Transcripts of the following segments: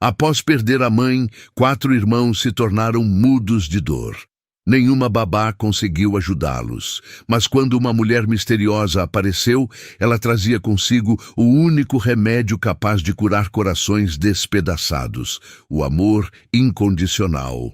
Após perder a mãe, 4 irmãos se tornaram mudos de dor. Nenhuma babá conseguiu ajudá-los, mas quando uma mulher misteriosa apareceu, ela trazia consigo o único remédio capaz de curar corações despedaçados: o amor incondicional.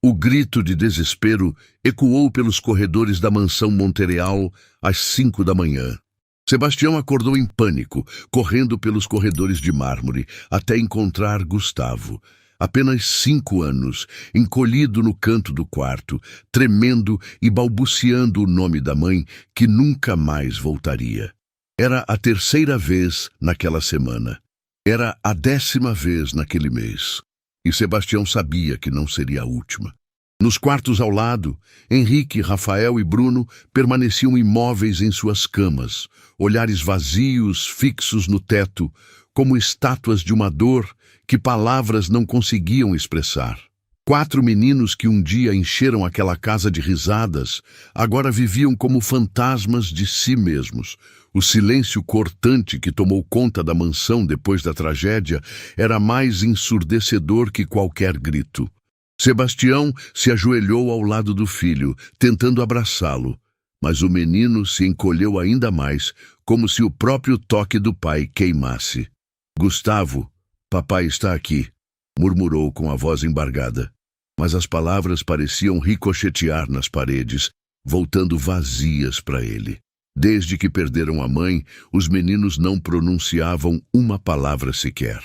O grito de desespero ecoou pelos corredores da mansão Montereal às 5 da manhã. Sebastião acordou em pânico, correndo pelos corredores de mármore, até encontrar Gustavo. Apenas 5 anos, encolhido no canto do quarto, tremendo e balbuciando o nome da mãe que nunca mais voltaria. Era a 3ª vez naquela semana. Era a 10ª vez naquele mês. E Sebastião sabia que não seria a última. Nos quartos ao lado, Henrique, Rafael e Bruno permaneciam imóveis em suas camas, olhares vazios, fixos no teto, como estátuas de uma dor que palavras não conseguiam expressar. 4 meninos que um dia encheram aquela casa de risadas, agora viviam como fantasmas de si mesmos. O silêncio cortante que tomou conta da mansão depois da tragédia era mais ensurdecedor que qualquer grito. Sebastião se ajoelhou ao lado do filho, tentando abraçá-lo, mas o menino se encolheu ainda mais, como se o próprio toque do pai queimasse. "Gustavo, papai está aqui", murmurou com a voz embargada. Mas as palavras pareciam ricochetear nas paredes, voltando vazias para ele. Desde que perderam a mãe, os meninos não pronunciavam uma palavra sequer.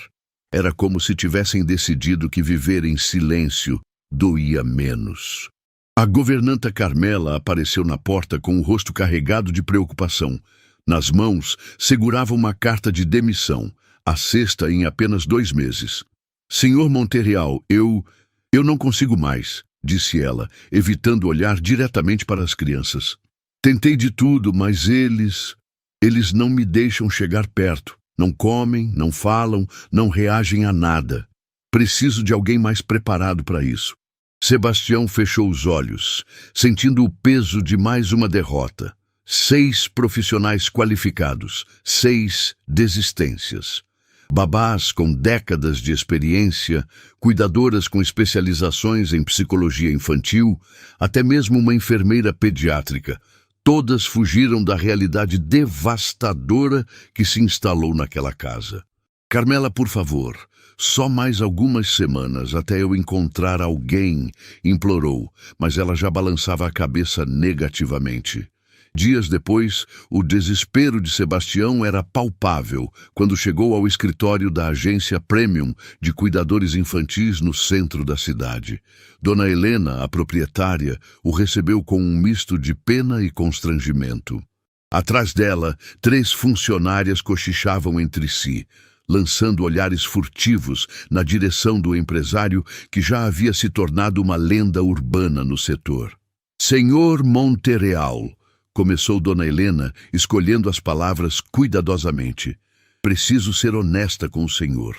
Era como se tivessem decidido que viver em silêncio doía menos. A governanta Carmela apareceu na porta com o rosto carregado de preocupação. Nas mãos, segurava uma carta de demissão, a 6ª em apenas 2 meses. "Senhor Montereal, eu não consigo mais", disse ela, evitando olhar diretamente para as crianças. "Tentei de tudo, mas eles não me deixam chegar perto. Não comem, não falam, não reagem a nada. Preciso de alguém mais preparado para isso." Sebastião fechou os olhos, sentindo o peso de mais uma derrota. 6 profissionais qualificados, 6 desistências. Babás com décadas de experiência, cuidadoras com especializações em psicologia infantil, até mesmo uma enfermeira pediátrica. Todas fugiram da realidade devastadora que se instalou naquela casa. "Carmela, por favor, só mais algumas semanas até eu encontrar alguém", implorou, mas ela já balançava a cabeça negativamente. Dias depois, o desespero de Sebastião era palpável quando chegou ao escritório da agência Premium de cuidadores infantis no centro da cidade. Dona Helena, a proprietária, o recebeu com um misto de pena e constrangimento. Atrás dela, 3 funcionárias cochichavam entre si, lançando olhares furtivos na direção do empresário que já havia se tornado uma lenda urbana no setor. "Senhor Montereal", começou Dona Helena, escolhendo as palavras cuidadosamente. "Preciso ser honesta com o senhor.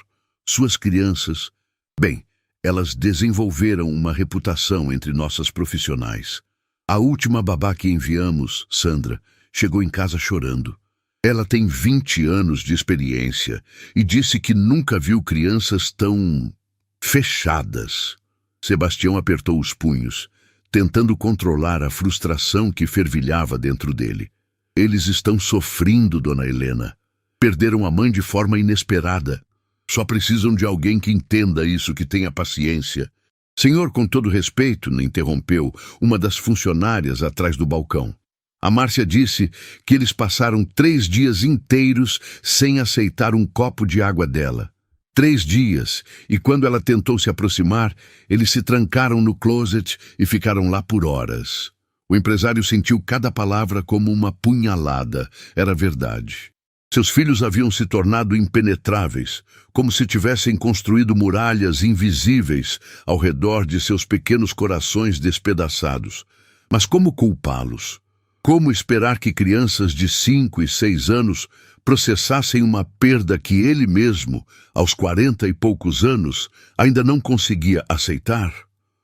Suas crianças, bem, elas desenvolveram uma reputação entre nossas profissionais. A última babá que enviamos, Sandra, chegou em casa chorando. Ela tem 20 anos de experiência e disse que nunca viu crianças tão fechadas." Sebastião apertou os punhos, tentando controlar a frustração que fervilhava dentro dele. "Eles estão sofrendo, Dona Helena. Perderam a mãe de forma inesperada. Só precisam de alguém que entenda isso, que tenha paciência." "Senhor, com todo respeito", interrompeu uma das funcionárias atrás do balcão. A Márcia disse que eles passaram 3 dias inteiros sem aceitar um copo de água dela. 3 dias, e quando ela tentou se aproximar, eles se trancaram no closet e ficaram lá por horas. O empresário sentiu cada palavra como uma punhalada. Era verdade. Seus filhos haviam se tornado impenetráveis, como se tivessem construído muralhas invisíveis ao redor de seus pequenos corações despedaçados. Mas como culpá-los? Como esperar que crianças de 5 e 6 anos processassem uma perda que ele mesmo, aos 40 e poucos anos, ainda não conseguia aceitar?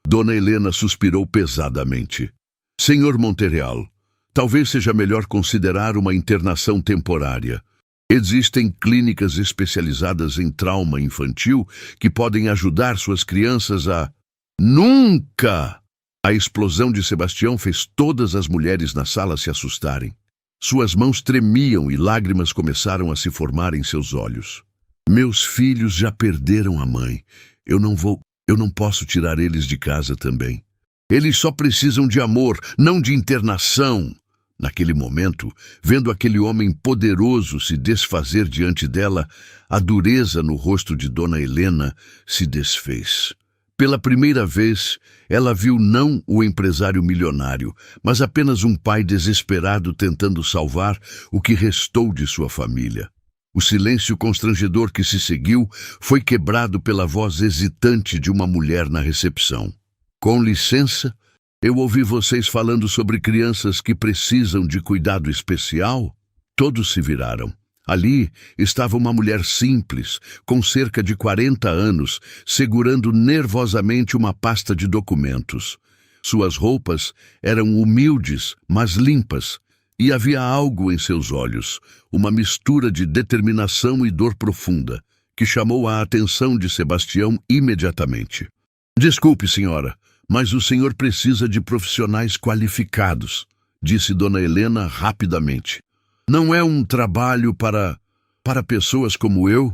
Dona Helena suspirou pesadamente. "Senhor Montereal, talvez seja melhor considerar uma internação temporária. Existem clínicas especializadas em trauma infantil que podem ajudar suas crianças a... Nunca! A explosão de Sebastião fez todas as mulheres na sala se assustarem. Suas mãos tremiam e lágrimas começaram a se formar em seus olhos. Meus filhos já perderam a mãe. Eu não posso tirar eles de casa também. Eles só precisam de amor, não de internação. Naquele momento, vendo aquele homem poderoso se desfazer diante dela, a dureza no rosto de Dona Helena se desfez. Pela primeira vez, ela viu não o empresário milionário, mas apenas um pai desesperado tentando salvar o que restou de sua família. O silêncio constrangedor que se seguiu foi quebrado pela voz hesitante de uma mulher na recepção. Com licença, eu ouvi vocês falando sobre crianças que precisam de cuidado especial? Todos se viraram. Ali estava uma mulher simples, com cerca de 40 anos, segurando nervosamente uma pasta de documentos. Suas roupas eram humildes, mas limpas, e havia algo em seus olhos, uma mistura de determinação e dor profunda, que chamou a atenção de Sebastião imediatamente. Desculpe, senhora, mas o senhor precisa de profissionais qualificados, disse Dona Helena rapidamente. Não é um trabalho para pessoas como eu?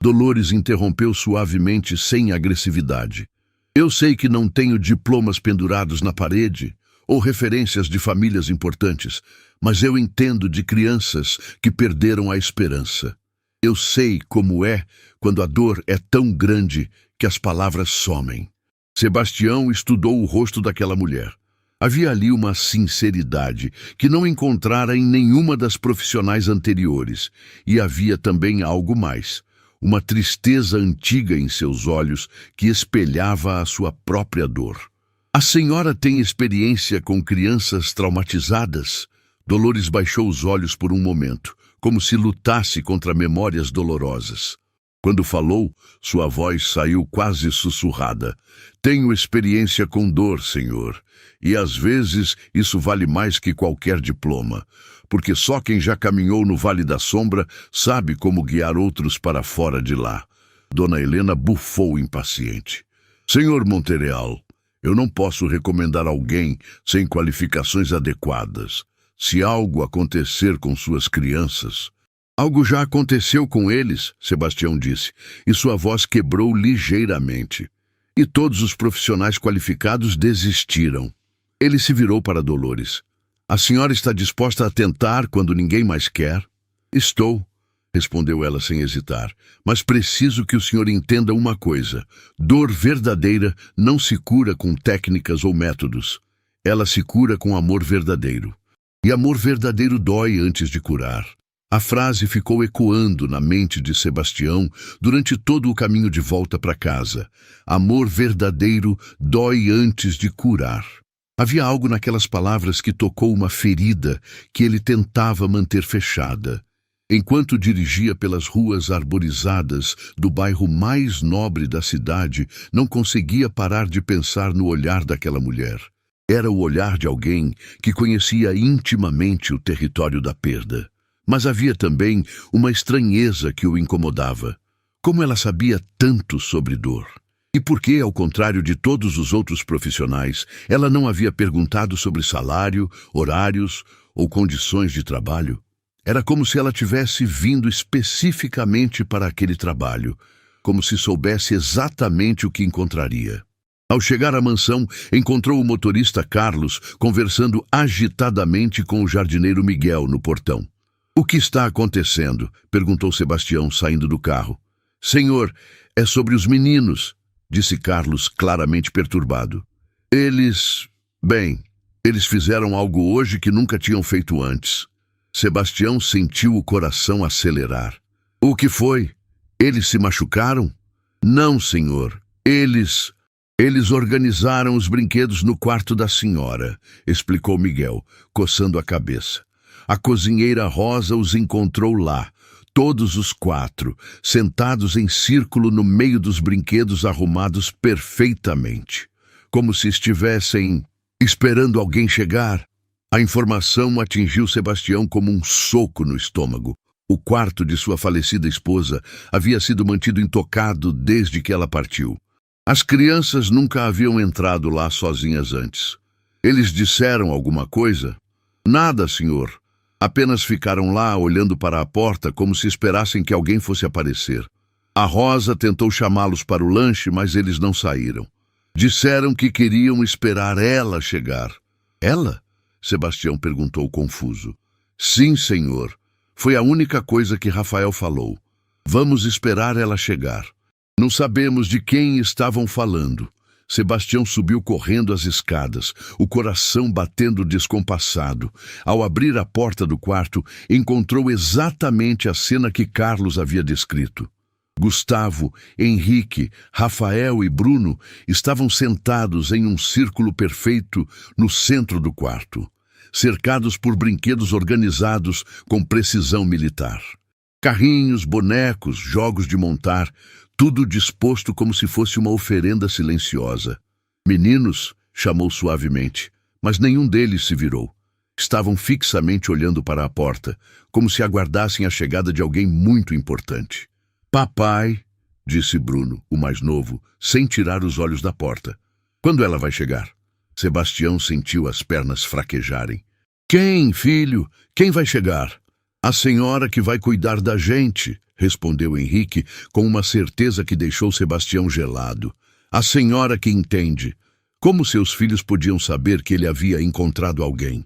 Dolores interrompeu suavemente, sem agressividade. Eu sei que não tenho diplomas pendurados na parede ou referências de famílias importantes, mas eu entendo de crianças que perderam a esperança. Eu sei como é quando a dor é tão grande que as palavras somem. Sebastião estudou o rosto daquela mulher. Havia ali uma sinceridade que não encontrara em nenhuma das profissionais anteriores, e havia também algo mais, uma tristeza antiga em seus olhos que espelhava a sua própria dor. A senhora tem experiência com crianças traumatizadas? Dolores baixou os olhos por um momento, como se lutasse contra memórias dolorosas. Quando falou, sua voz saiu quase sussurrada. Tenho experiência com dor, senhor, e às vezes isso vale mais que qualquer diploma, porque só quem já caminhou no Vale da Sombra sabe como guiar outros para fora de lá. Dona Helena bufou impaciente. Senhor Montereal, eu não posso recomendar alguém sem qualificações adequadas. Se algo acontecer com suas crianças... Algo já aconteceu com eles, Sebastião disse, e sua voz quebrou ligeiramente. E todos os profissionais qualificados desistiram. Ele se virou para Dolores. A senhora está disposta a tentar quando ninguém mais quer? Estou, respondeu ela sem hesitar, mas preciso que o senhor entenda uma coisa. Dor verdadeira não se cura com técnicas ou métodos. Ela se cura com amor verdadeiro. E amor verdadeiro dói antes de curar. A frase ficou ecoando na mente de Sebastião durante todo o caminho de volta para casa. Amor verdadeiro dói antes de curar. Havia algo naquelas palavras que tocou uma ferida que ele tentava manter fechada. Enquanto dirigia pelas ruas arborizadas do bairro mais nobre da cidade, não conseguia parar de pensar no olhar daquela mulher. Era o olhar de alguém que conhecia intimamente o território da perda. Mas havia também uma estranheza que o incomodava. Como ela sabia tanto sobre dor? E por que, ao contrário de todos os outros profissionais, ela não havia perguntado sobre salário, horários ou condições de trabalho? Era como se ela tivesse vindo especificamente para aquele trabalho, como se soubesse exatamente o que encontraria. Ao chegar à mansão, encontrou o motorista Carlos conversando agitadamente com o jardineiro Miguel no portão. O que está acontecendo? Perguntou Sebastião, saindo do carro. Senhor, é sobre os meninos, disse Carlos, claramente perturbado. Eles fizeram algo hoje que nunca tinham feito antes. Sebastião sentiu o coração acelerar. O que foi? Eles se machucaram? Não, senhor. Eles organizaram os brinquedos no quarto da senhora, explicou Miguel, coçando a cabeça. A cozinheira Rosa os encontrou lá, todos os 4, sentados em círculo no meio dos brinquedos arrumados perfeitamente, como se estivessem esperando alguém chegar. A informação atingiu Sebastião como um soco no estômago. O quarto de sua falecida esposa havia sido mantido intocado desde que ela partiu. As crianças nunca haviam entrado lá sozinhas antes. Eles disseram alguma coisa? Nada, senhor. Apenas ficaram lá olhando para a porta como se esperassem que alguém fosse aparecer. A Rosa tentou chamá-los para o lanche, mas eles não saíram. Disseram que queriam esperar ela chegar. Ela? Sebastião perguntou confuso. Sim, senhor. Foi a única coisa que Rafael falou. Vamos esperar ela chegar. Não sabemos de quem estavam falando. Sebastião subiu correndo as escadas, o coração batendo descompassado. Ao abrir a porta do quarto, encontrou exatamente a cena que Carlos havia descrito. Gustavo, Henrique, Rafael e Bruno estavam sentados em um círculo perfeito no centro do quarto, cercados por brinquedos organizados com precisão militar. Carrinhos, bonecos, jogos de montar, tudo disposto como se fosse uma oferenda silenciosa. Meninos, chamou suavemente, mas nenhum deles se virou. Estavam fixamente olhando para a porta, como se aguardassem a chegada de alguém muito importante. Papai, disse Bruno, o mais novo, sem tirar os olhos da porta. Quando ela vai chegar? Sebastião sentiu as pernas fraquejarem. Quem, filho? Quem vai chegar? A senhora que vai cuidar da gente, respondeu Henrique com uma certeza que deixou Sebastião gelado. A senhora que entende. Como seus filhos podiam saber que ele havia encontrado alguém?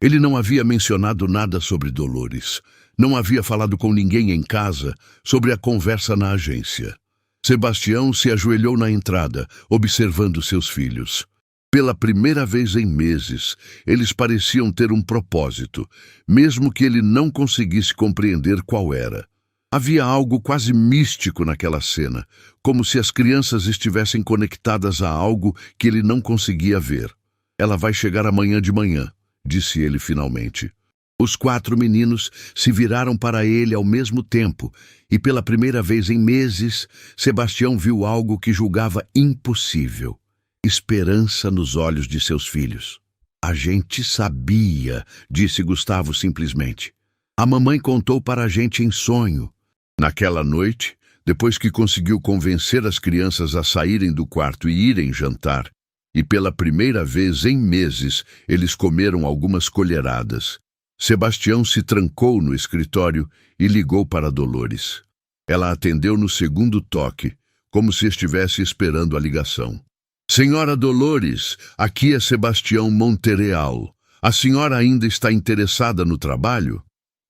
Ele não havia mencionado nada sobre Dolores. Não havia falado com ninguém em casa sobre a conversa na agência. Sebastião se ajoelhou na entrada, observando seus filhos. Pela primeira vez em meses, eles pareciam ter um propósito, mesmo que ele não conseguisse compreender qual era. Havia algo quase místico naquela cena, como se as crianças estivessem conectadas a algo que ele não conseguia ver. Ela vai chegar amanhã de manhã, disse ele finalmente. Os 4 meninos se viraram para ele ao mesmo tempo, e pela primeira vez em meses, Sebastião viu algo que julgava impossível. Esperança nos olhos de seus filhos. A gente sabia, disse Gustavo simplesmente. A mamãe contou para a gente em sonho. Naquela noite, depois que conseguiu convencer as crianças a saírem do quarto e irem jantar, e pela primeira vez em meses eles comeram algumas colheradas, Sebastião se trancou no escritório e ligou para Dolores. Ela atendeu no segundo toque, como se estivesse esperando a ligação. Senhora Dolores, aqui é Sebastião Montereal. A senhora ainda está interessada no trabalho?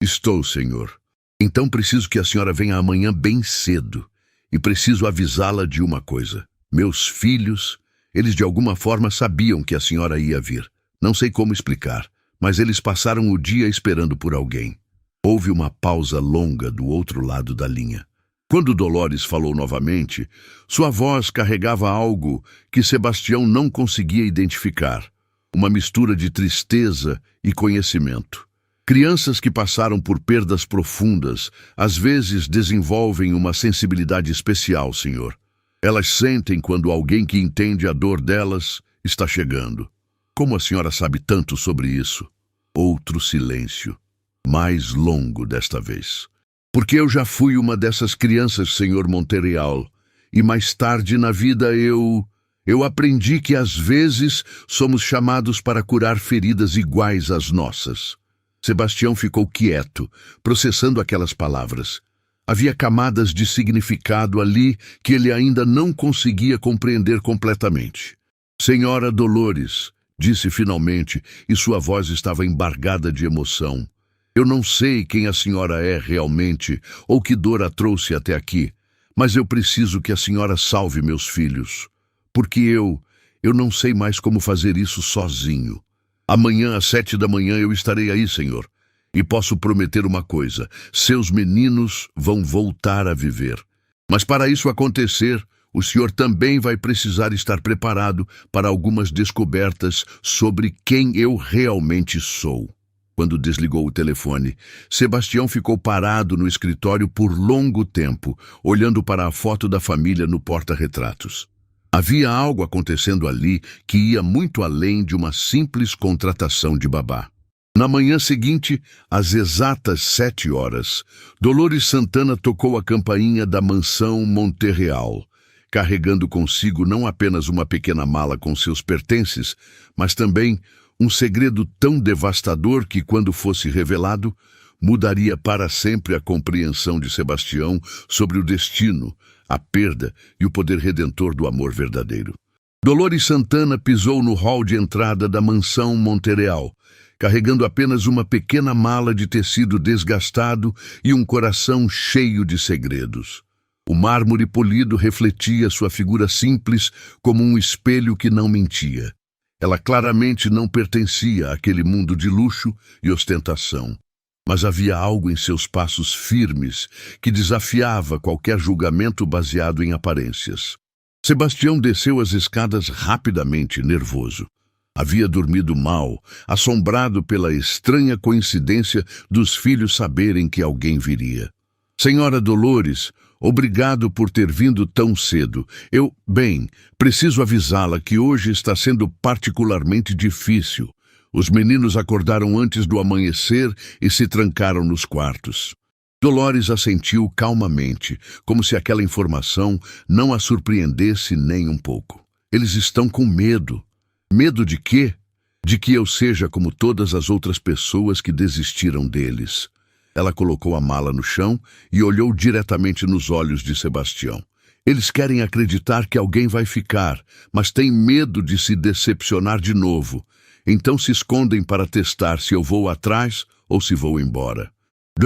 Estou, senhor. Então preciso que a senhora venha amanhã bem cedo. E preciso avisá-la de uma coisa. Meus filhos, eles de alguma forma sabiam que a senhora ia vir. Não sei como explicar, mas eles passaram o dia esperando por alguém. Houve uma pausa longa do outro lado da linha. Quando Dolores falou novamente, sua voz carregava algo que Sebastião não conseguia identificar. Uma mistura de tristeza e conhecimento. Crianças que passaram por perdas profundas, às vezes desenvolvem uma sensibilidade especial, senhor. Elas sentem quando alguém que entende a dor delas está chegando. Como a senhora sabe tanto sobre isso? Outro silêncio, mais longo desta vez. Porque eu já fui uma dessas crianças, senhor Montereal, e mais tarde na vida eu aprendi que às vezes somos chamados para curar feridas iguais às nossas. Sebastião ficou quieto, processando aquelas palavras. Havia camadas de significado ali que ele ainda não conseguia compreender completamente. Senhora Dolores, disse finalmente, e sua voz estava embargada de emoção. Eu não sei quem a senhora é realmente ou que dor a trouxe até aqui, mas eu preciso que a senhora salve meus filhos, porque eu não sei mais como fazer isso sozinho. Amanhã às 7 da manhã eu estarei aí, senhor, e posso prometer uma coisa, seus meninos vão voltar a viver. Mas para isso acontecer, o senhor também vai precisar estar preparado para algumas descobertas sobre quem eu realmente sou. Quando desligou o telefone, Sebastião ficou parado no escritório por longo tempo, olhando para a foto da família no porta-retratos. Havia algo acontecendo ali que ia muito além de uma simples contratação de babá. Na manhã seguinte, às exatas 7 horas, Dolores Santana tocou a campainha da mansão Monterreal, carregando consigo não apenas uma pequena mala com seus pertences, mas também um segredo tão devastador que, quando fosse revelado, mudaria para sempre a compreensão de Sebastião sobre o destino, a perda e o poder redentor do amor verdadeiro. Dolores Santana pisou no hall de entrada da mansão Monterreal, carregando apenas uma pequena mala de tecido desgastado e um coração cheio de segredos. O mármore polido refletia sua figura simples como um espelho que não mentia. Ela claramente não pertencia àquele mundo de luxo e ostentação, mas havia algo em seus passos firmes que desafiava qualquer julgamento baseado em aparências. Sebastião desceu as escadas rapidamente, nervoso. Havia dormido mal, assombrado pela estranha coincidência dos filhos saberem que alguém viria. Senhora Dolores, obrigado por ter vindo tão cedo. Preciso avisá-la que hoje está sendo particularmente difícil. Os meninos acordaram antes do amanhecer e se trancaram nos quartos. Dolores assentiu calmamente, como se aquela informação não a surpreendesse nem um pouco. Eles estão com medo. Medo de quê? De que eu seja como todas as outras pessoas que desistiram deles. Ela colocou a mala no chão e olhou diretamente nos olhos de Sebastião. Eles querem acreditar que alguém vai ficar, mas têm medo de se decepcionar de novo. Então se escondem para testar se eu vou atrás ou se vou embora.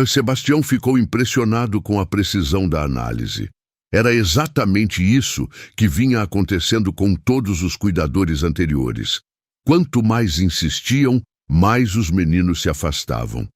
Sebastião ficou impressionado com a precisão da análise. Era exatamente isso que vinha acontecendo com todos os cuidadores anteriores. Quanto mais insistiam, mais os meninos se afastavam.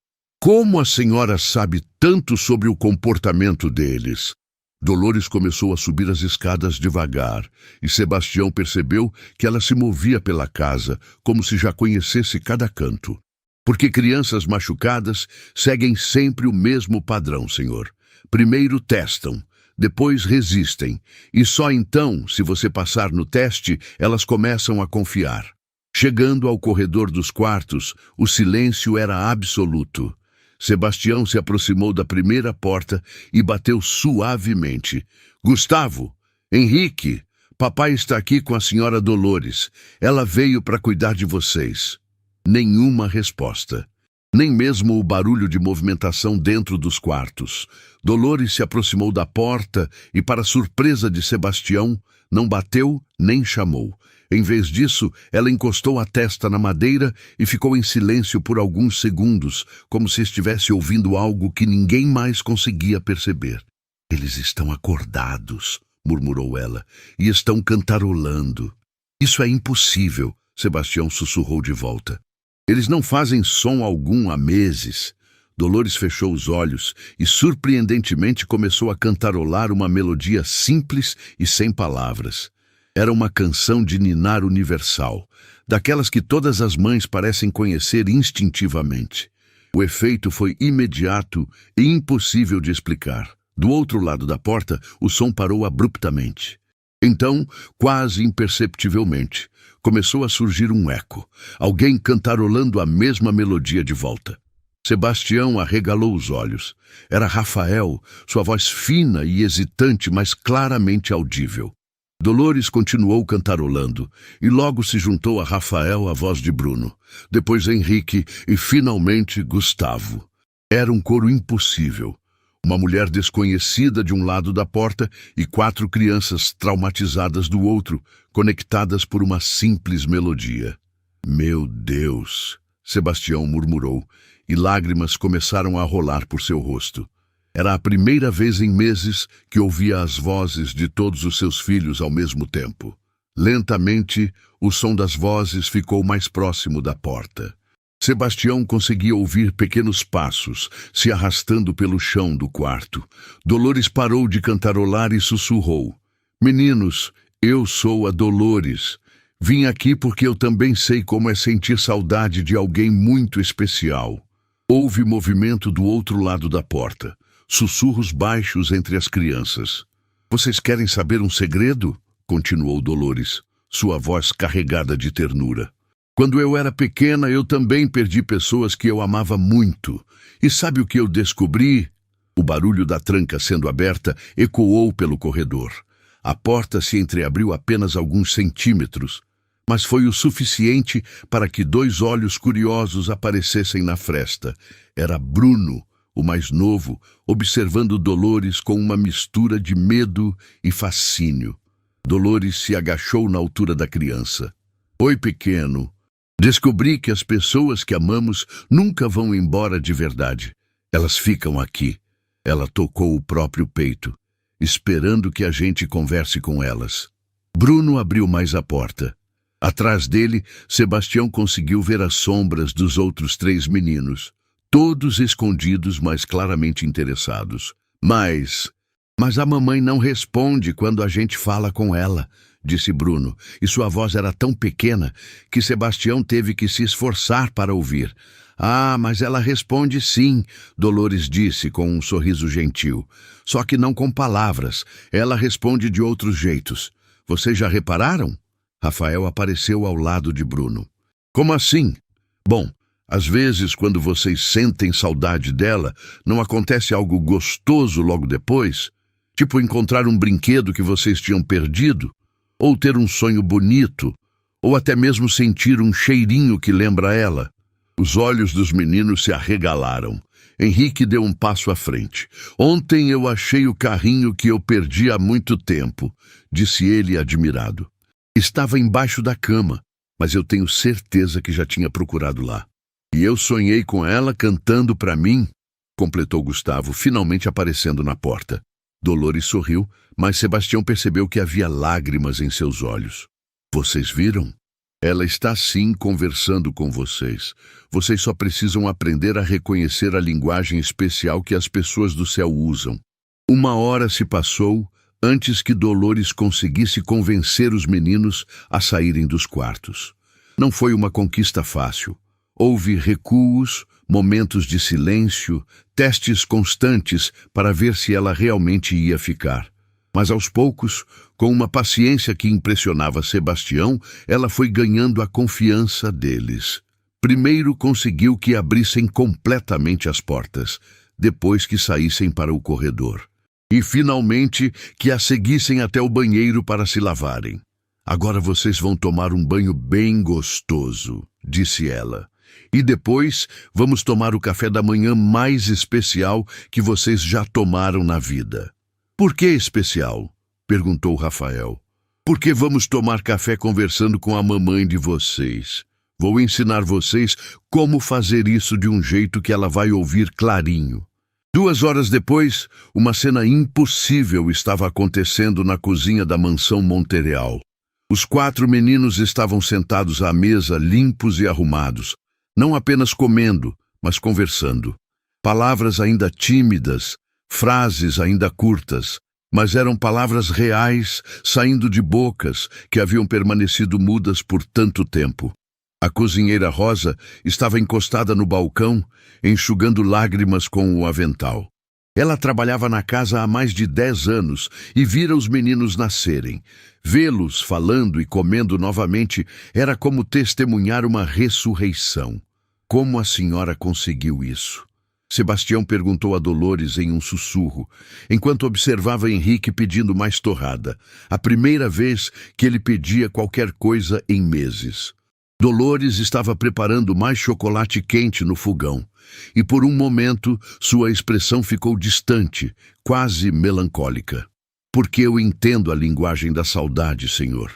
Como a senhora sabe tanto sobre o comportamento deles? Dolores começou a subir as escadas devagar, e Sebastião percebeu que ela se movia pela casa, como se já conhecesse cada canto. Porque crianças machucadas seguem sempre o mesmo padrão, senhor. Primeiro testam, depois resistem, e só então, se você passar no teste, elas começam a confiar. Chegando ao corredor dos quartos, o silêncio era absoluto. Sebastião se aproximou da primeira porta e bateu suavemente. Gustavo, Henrique, papai está aqui com a senhora Dolores. Ela veio para cuidar de vocês. Nenhuma resposta. Nem mesmo o barulho de movimentação dentro dos quartos. Dolores se aproximou da porta e, para surpresa de Sebastião, não bateu nem chamou. Em vez disso, ela encostou a testa na madeira e ficou em silêncio por alguns segundos, como se estivesse ouvindo algo que ninguém mais conseguia perceber. Eles estão acordados, murmurou ela, e estão cantarolando. Isso é impossível, Sebastião sussurrou de volta. Eles não fazem som algum há meses. Dolores fechou os olhos e, surpreendentemente, começou a cantarolar uma melodia simples e sem palavras. Era uma canção de ninar universal, daquelas que todas as mães parecem conhecer instintivamente. O efeito foi imediato e impossível de explicar. Do outro lado da porta, o som parou abruptamente. Então, quase imperceptivelmente, começou a surgir um eco, alguém cantarolando a mesma melodia de volta. Sebastião arregalou os olhos. Era Rafael, sua voz fina e hesitante, mas claramente audível. Dolores continuou cantarolando, e logo se juntou a Rafael a voz de Bruno, depois Henrique e, finalmente, Gustavo. Era um coro impossível. Uma mulher desconhecida de um lado da porta e 4 crianças traumatizadas do outro, conectadas por uma simples melodia. Meu Deus! Sebastião murmurou, e lágrimas começaram a rolar por seu rosto. Era a primeira vez em meses que ouvia as vozes de todos os seus filhos ao mesmo tempo. Lentamente, o som das vozes ficou mais próximo da porta. Sebastião conseguia ouvir pequenos passos se arrastando pelo chão do quarto. Dolores parou de cantarolar e sussurrou. Meninos, eu sou a Dolores. Vim aqui porque eu também sei como é sentir saudade de alguém muito especial. Houve movimento do outro lado da porta. Sussurros baixos entre as crianças. Vocês querem saber um segredo? Continuou Dolores, sua voz carregada de ternura. Quando eu era pequena, eu também perdi pessoas que eu amava muito. E sabe o que eu descobri? O barulho da tranca sendo aberta ecoou pelo corredor. A porta se entreabriu apenas alguns centímetros, mas foi o suficiente para que 2 olhos curiosos aparecessem na fresta. Era Bruno, o mais novo, observando Dolores com uma mistura de medo e fascínio. Dolores se agachou na altura da criança. Oi, pequeno. Descobri que as pessoas que amamos nunca vão embora de verdade. Elas ficam aqui. Ela tocou o próprio peito, esperando que a gente converse com elas. Bruno abriu mais a porta. Atrás dele, Sebastião conseguiu ver as sombras dos outros 3 meninos, todos escondidos, mas claramente interessados. Mas a mamãe não responde quando a gente fala com ela, disse Bruno, e sua voz era tão pequena que Sebastião teve que se esforçar para ouvir. Ah, mas ela responde sim, Dolores disse com um sorriso gentil. Só que não com palavras, ela responde de outros jeitos. Vocês já repararam? Rafael apareceu ao lado de Bruno. Como assim? Bom, às vezes quando vocês sentem saudade dela, não acontece algo gostoso logo depois? Tipo encontrar um brinquedo que vocês tinham perdido? Ou ter um sonho bonito? Ou até mesmo sentir um cheirinho que lembra ela? Os olhos dos meninos se arregalaram. Henrique deu um passo à frente. Ontem eu achei o carrinho que eu perdi há muito tempo, disse ele admirado. Estava embaixo da cama, mas eu tenho certeza que já tinha procurado lá. E eu sonhei com ela cantando para mim, completou Gustavo, finalmente aparecendo na porta. Dolores sorriu, mas Sebastião percebeu que havia lágrimas em seus olhos. Vocês viram? Ela está sim conversando com vocês. Vocês só precisam aprender a reconhecer a linguagem especial que as pessoas do céu usam. 1 hora se passou antes que Dolores conseguisse convencer os meninos a saírem dos quartos. Não foi uma conquista fácil. Houve recuos, momentos de silêncio, testes constantes para ver se ela realmente ia ficar. Mas aos poucos, com uma paciência que impressionava Sebastião, ela foi ganhando a confiança deles. Primeiro conseguiu que abrissem completamente as portas, depois que saíssem para o corredor. E finalmente que a seguissem até o banheiro para se lavarem. Agora vocês vão tomar um banho bem gostoso, disse ela. E depois vamos tomar o café da manhã mais especial que vocês já tomaram na vida. Por que especial? Perguntou Rafael. Porque vamos tomar café conversando com a mamãe de vocês. Vou ensinar vocês como fazer isso de um jeito que ela vai ouvir clarinho. 2 horas depois, uma cena impossível estava acontecendo na cozinha da mansão Montereal. Os 4 meninos estavam sentados à mesa, limpos e arrumados, não apenas comendo, mas conversando. Palavras ainda tímidas, frases ainda curtas, mas eram palavras reais saindo de bocas que haviam permanecido mudas por tanto tempo. A cozinheira Rosa estava encostada no balcão, enxugando lágrimas com o avental. Ela trabalhava na casa há mais de 10 anos e vira os meninos nascerem. Vê-los falando e comendo novamente era como testemunhar uma ressurreição. Como a senhora conseguiu isso? Sebastião perguntou a Dolores em um sussurro, enquanto observava Henrique pedindo mais torrada, a primeira vez que ele pedia qualquer coisa em meses. Dolores estava preparando mais chocolate quente no fogão, e por um momento sua expressão ficou distante, quase melancólica. Porque eu entendo a linguagem da saudade, senhor.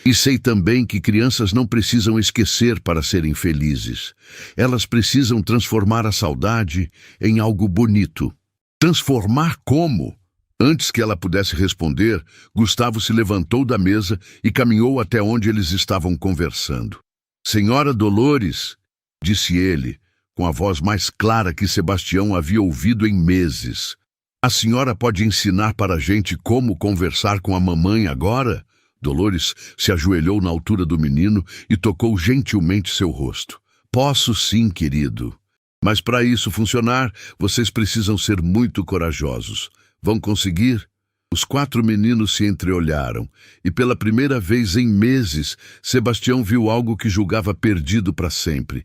E sei também que crianças não precisam esquecer para serem felizes. Elas precisam transformar a saudade em algo bonito. Transformar como? Antes que ela pudesse responder, Gustavo se levantou da mesa e caminhou até onde eles estavam conversando. Senhora Dolores, disse ele, com a voz mais clara que Sebastião havia ouvido em meses. A senhora pode ensinar para a gente como conversar com a mamãe agora? Dolores se ajoelhou na altura do menino e tocou gentilmente seu rosto. Posso sim, querido. Mas para isso funcionar, vocês precisam ser muito corajosos. Vão conseguir? Os 4 meninos se entreolharam, e pela primeira vez em meses, Sebastião viu algo que julgava perdido para sempre: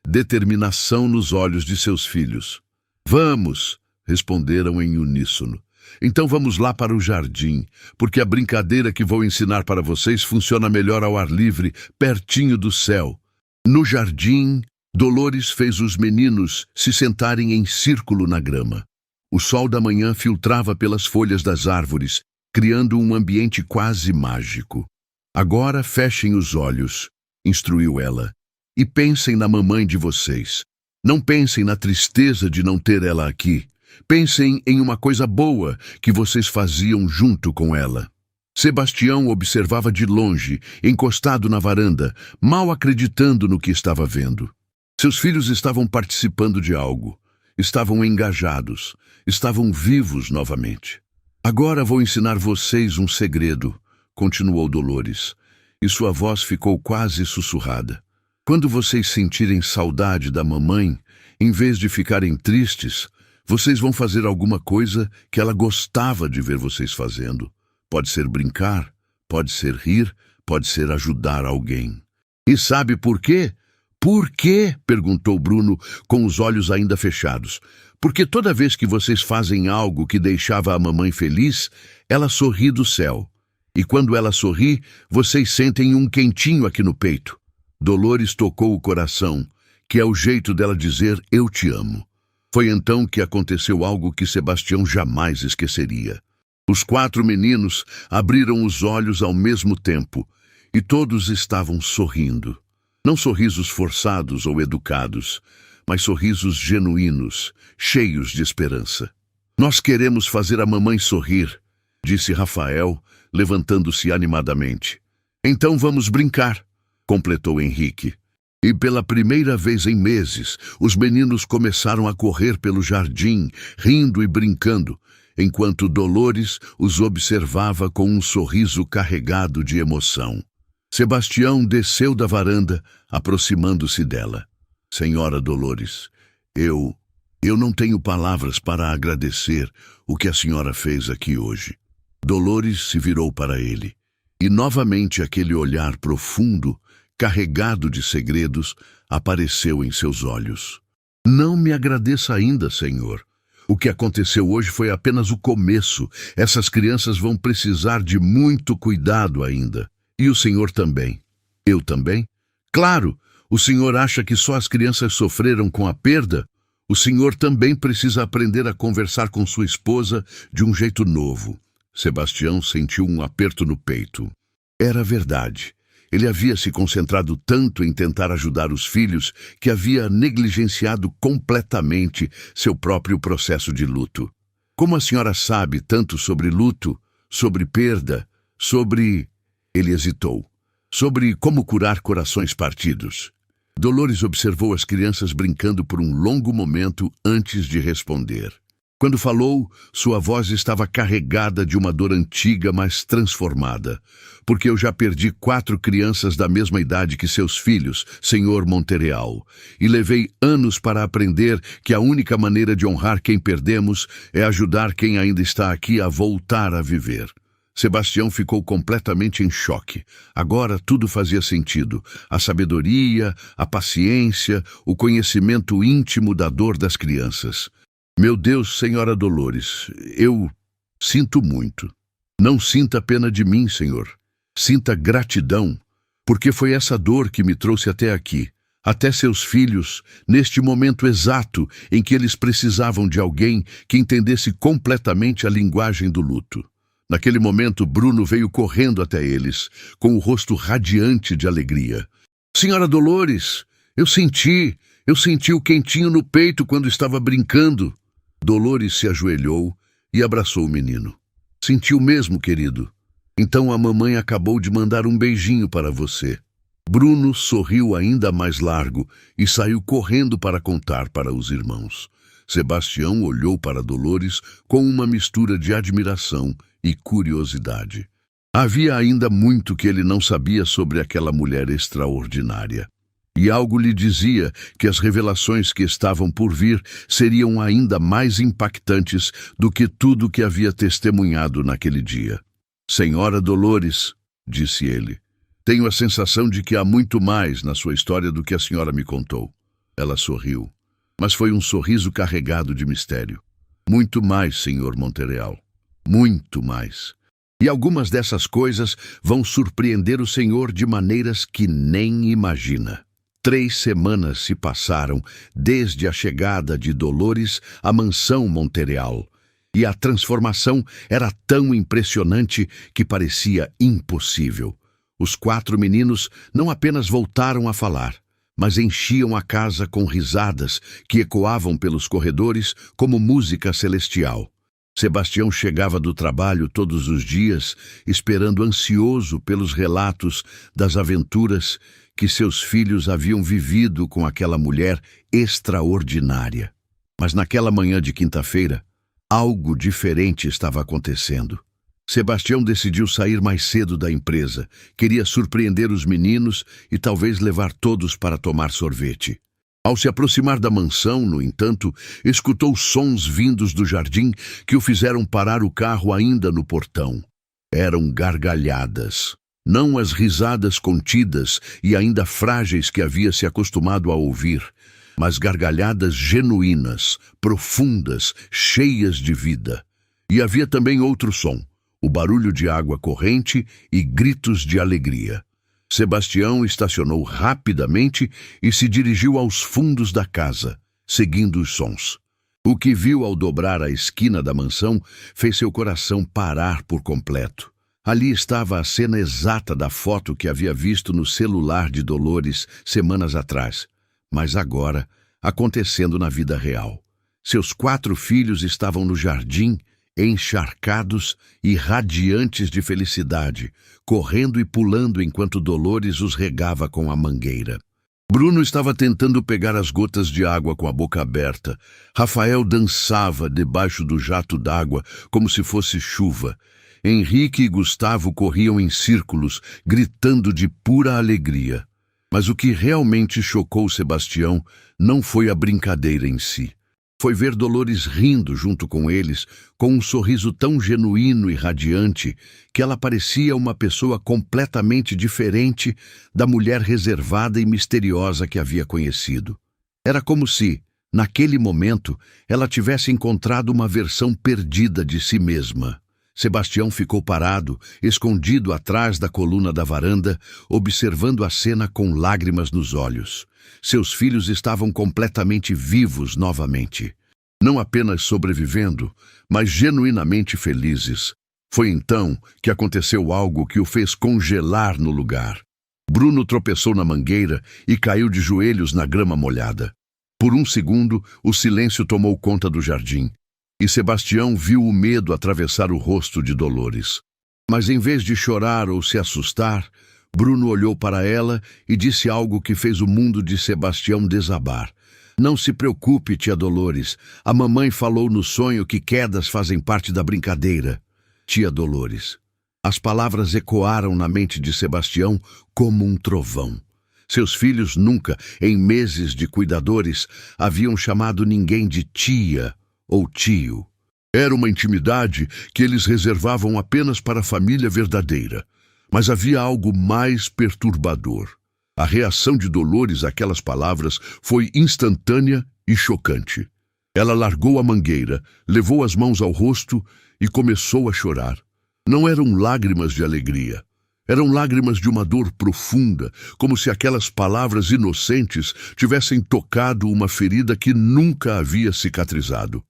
determinação nos olhos de seus filhos. Vamos, responderam em uníssono. Então vamos lá para o jardim, porque a brincadeira que vou ensinar para vocês funciona melhor ao ar livre, pertinho do céu. No jardim, Dolores fez os meninos se sentarem em círculo na grama. O sol da manhã filtrava pelas folhas das árvores, criando um ambiente quase mágico. Agora fechem os olhos, instruiu ela, e pensem na mamãe de vocês. Não pensem na tristeza de não ter ela aqui. Pensem em uma coisa boa que vocês faziam junto com ela. Sebastião observava de longe, encostado na varanda, mal acreditando no que estava vendo. Seus filhos estavam participando de algo. Estavam engajados. Estavam vivos novamente. Agora vou ensinar vocês um segredo, continuou Dolores, e sua voz ficou quase sussurrada. Quando vocês sentirem saudade da mamãe, em vez de ficarem tristes, vocês vão fazer alguma coisa que ela gostava de ver vocês fazendo. Pode ser brincar, pode ser rir, pode ser ajudar alguém. E sabe por quê? Por quê? Perguntou Bruno, com os olhos ainda fechados. Porque toda vez que vocês fazem algo que deixava a mamãe feliz, ela sorri do céu. E quando ela sorri, vocês sentem um quentinho aqui no peito. Dolores tocou o coração, que é o jeito dela dizer eu te amo. Foi então que aconteceu algo que Sebastião jamais esqueceria. Os 4 meninos abriram os olhos ao mesmo tempo, e todos estavam sorrindo. Não sorrisos forçados ou educados, mas sorrisos genuínos, cheios de esperança. Nós queremos fazer a mamãe sorrir, disse Rafael, levantando-se animadamente. Então vamos brincar, completou Henrique. E pela primeira vez em meses, os meninos começaram a correr pelo jardim, rindo e brincando, enquanto Dolores os observava com um sorriso carregado de emoção. Sebastião desceu da varanda, aproximando-se dela. Senhora Dolores, eu não tenho palavras para agradecer o que a senhora fez aqui hoje. Dolores se virou para ele, e novamente aquele olhar profundo, carregado de segredos, apareceu em seus olhos. Não me agradeça ainda, Senhor. O que aconteceu hoje foi apenas o começo. Essas crianças vão precisar de muito cuidado ainda. E o Senhor também. Eu também? Claro! O Senhor acha que só as crianças sofreram com a perda? O Senhor também precisa aprender a conversar com sua esposa de um jeito novo. Sebastião sentiu um aperto no peito. Era verdade. Ele havia se concentrado tanto em tentar ajudar os filhos que havia negligenciado completamente seu próprio processo de luto. Como a senhora sabe tanto sobre luto, sobre perda, sobre... Ele hesitou. Sobre como curar corações partidos. Dolores observou as crianças brincando por um longo momento antes de responder. Quando falou, sua voz estava carregada de uma dor antiga, mas transformada. Porque eu já perdi 4 crianças da mesma idade que seus filhos, Senhor Montereal, e levei anos para aprender que a única maneira de honrar quem perdemos é ajudar quem ainda está aqui a voltar a viver. Sebastião ficou completamente em choque. Agora tudo fazia sentido. A sabedoria, a paciência, o conhecimento íntimo da dor das crianças. Meu Deus, Senhora Dolores, eu sinto muito. Não sinta pena de mim, Senhor. Sinta gratidão, porque foi essa dor que me trouxe até aqui, até seus filhos, neste momento exato em que eles precisavam de alguém que entendesse completamente a linguagem do luto. Naquele momento, Bruno veio correndo até eles, com o rosto radiante de alegria. Senhora Dolores, eu senti o quentinho no peito quando estava brincando. Dolores se ajoelhou e abraçou o menino. Sentiu mesmo, querido. Então a mamãe acabou de mandar um beijinho para você. Bruno sorriu ainda mais largo e saiu correndo para contar para os irmãos. Sebastião olhou para Dolores com uma mistura de admiração e curiosidade. Havia ainda muito que ele não sabia sobre aquela mulher extraordinária. E algo lhe dizia que as revelações que estavam por vir seriam ainda mais impactantes do que tudo que havia testemunhado naquele dia. Senhora Dolores, disse ele, tenho a sensação de que há muito mais na sua história do que a senhora me contou. Ela sorriu, mas foi um sorriso carregado de mistério. Muito mais, senhor Montereal. Muito mais. E algumas dessas coisas vão surpreender o senhor de maneiras que nem imagina. 3 semanas se passaram desde a chegada de Dolores à mansão Montereal, e a transformação era tão impressionante que parecia impossível. Os 4 meninos não apenas voltaram a falar, mas enchiam a casa com risadas que ecoavam pelos corredores como música celestial. Sebastião chegava do trabalho todos os dias, esperando ansioso pelos relatos das aventuras que seus filhos haviam vivido com aquela mulher extraordinária. Mas naquela manhã de quinta-feira, algo diferente estava acontecendo. Sebastião decidiu sair mais cedo da empresa. Queria surpreender os meninos e talvez levar todos para tomar sorvete. Ao se aproximar da mansão, no entanto, escutou sons vindos do jardim que o fizeram parar o carro ainda no portão. Eram gargalhadas. Não as risadas contidas e ainda frágeis que havia se acostumado a ouvir, mas gargalhadas genuínas, profundas, cheias de vida. E havia também outro som, o barulho de água corrente e gritos de alegria. Sebastião estacionou rapidamente e se dirigiu aos fundos da casa, seguindo os sons. O que viu ao dobrar a esquina da mansão fez seu coração parar por completo. Ali estava a cena exata da foto que havia visto no celular de Dolores semanas atrás, mas agora acontecendo na vida real. Seus 4 filhos estavam no jardim, encharcados e radiantes de felicidade, correndo e pulando enquanto Dolores os regava com a mangueira. Bruno estava tentando pegar as gotas de água com a boca aberta. Rafael dançava debaixo do jato d'água como se fosse chuva. Henrique e Gustavo corriam em círculos, gritando de pura alegria. Mas o que realmente chocou Sebastião não foi a brincadeira em si. Foi ver Dolores rindo junto com eles, com um sorriso tão genuíno e radiante que ela parecia uma pessoa completamente diferente da mulher reservada e misteriosa que havia conhecido. Era como se, naquele momento, ela tivesse encontrado uma versão perdida de si mesma. Sebastião ficou parado, escondido atrás da coluna da varanda, observando a cena com lágrimas nos olhos. Seus filhos estavam completamente vivos novamente. Não apenas sobrevivendo, mas genuinamente felizes. Foi então que aconteceu algo que o fez congelar no lugar. Bruno tropeçou na mangueira e caiu de joelhos na grama molhada. Por um segundo, o silêncio tomou conta do jardim. E Sebastião viu o medo atravessar o rosto de Dolores. Mas em vez de chorar ou se assustar, Bruno olhou para ela e disse algo que fez o mundo de Sebastião desabar. Não se preocupe, tia Dolores. A mamãe falou no sonho que quedas fazem parte da brincadeira. Tia Dolores. As palavras ecoaram na mente de Sebastião como um trovão. Seus filhos nunca, em meses de cuidadores, haviam chamado ninguém de tia ou tio. Era uma intimidade que eles reservavam apenas para a família verdadeira. Mas havia algo mais perturbador. A reação de Dolores àquelas palavras foi instantânea e chocante. Ela largou a mangueira, levou as mãos ao rosto e começou a chorar. Não eram lágrimas de alegria. Eram lágrimas de uma dor profunda, como se aquelas palavras inocentes tivessem tocado uma ferida que nunca havia cicatrizado.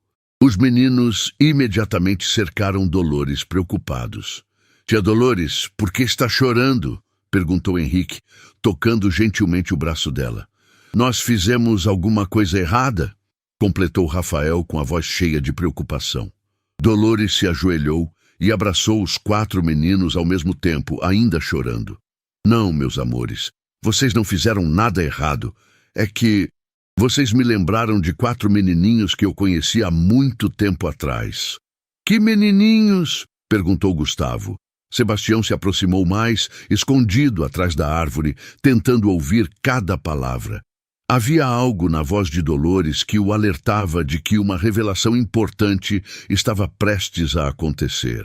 Os meninos imediatamente cercaram Dolores, preocupados. Tia Dolores, por que está chorando? Perguntou Henrique, tocando gentilmente o braço dela. Nós fizemos alguma coisa errada? Completou Rafael com a voz cheia de preocupação. Dolores se ajoelhou e abraçou os 4 meninos ao mesmo tempo, ainda chorando. Não, meus amores, vocês não fizeram nada errado. É que vocês me lembraram de 4 menininhos que eu conheci há muito tempo atrás. Que menininhos? Perguntou Gustavo. Sebastião se aproximou mais, escondido atrás da árvore, tentando ouvir cada palavra. Havia algo na voz de Dolores que o alertava de que uma revelação importante estava prestes a acontecer.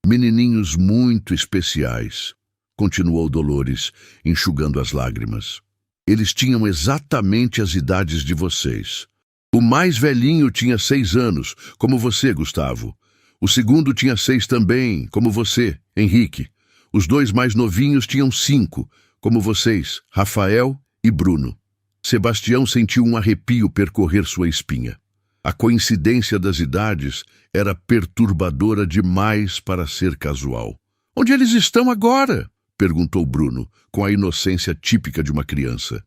Menininhos muito especiais, continuou Dolores, enxugando as lágrimas. Eles tinham exatamente as idades de vocês. O mais velhinho tinha 6 anos, como você, Gustavo. O segundo tinha 6 também, como você, Henrique. Os 2 mais novinhos tinham 5, como vocês, Rafael e Bruno. Sebastião sentiu um arrepio percorrer sua espinha. A coincidência das idades era perturbadora demais para ser casual. Onde eles estão agora? Perguntou Bruno, com a inocência típica de uma criança.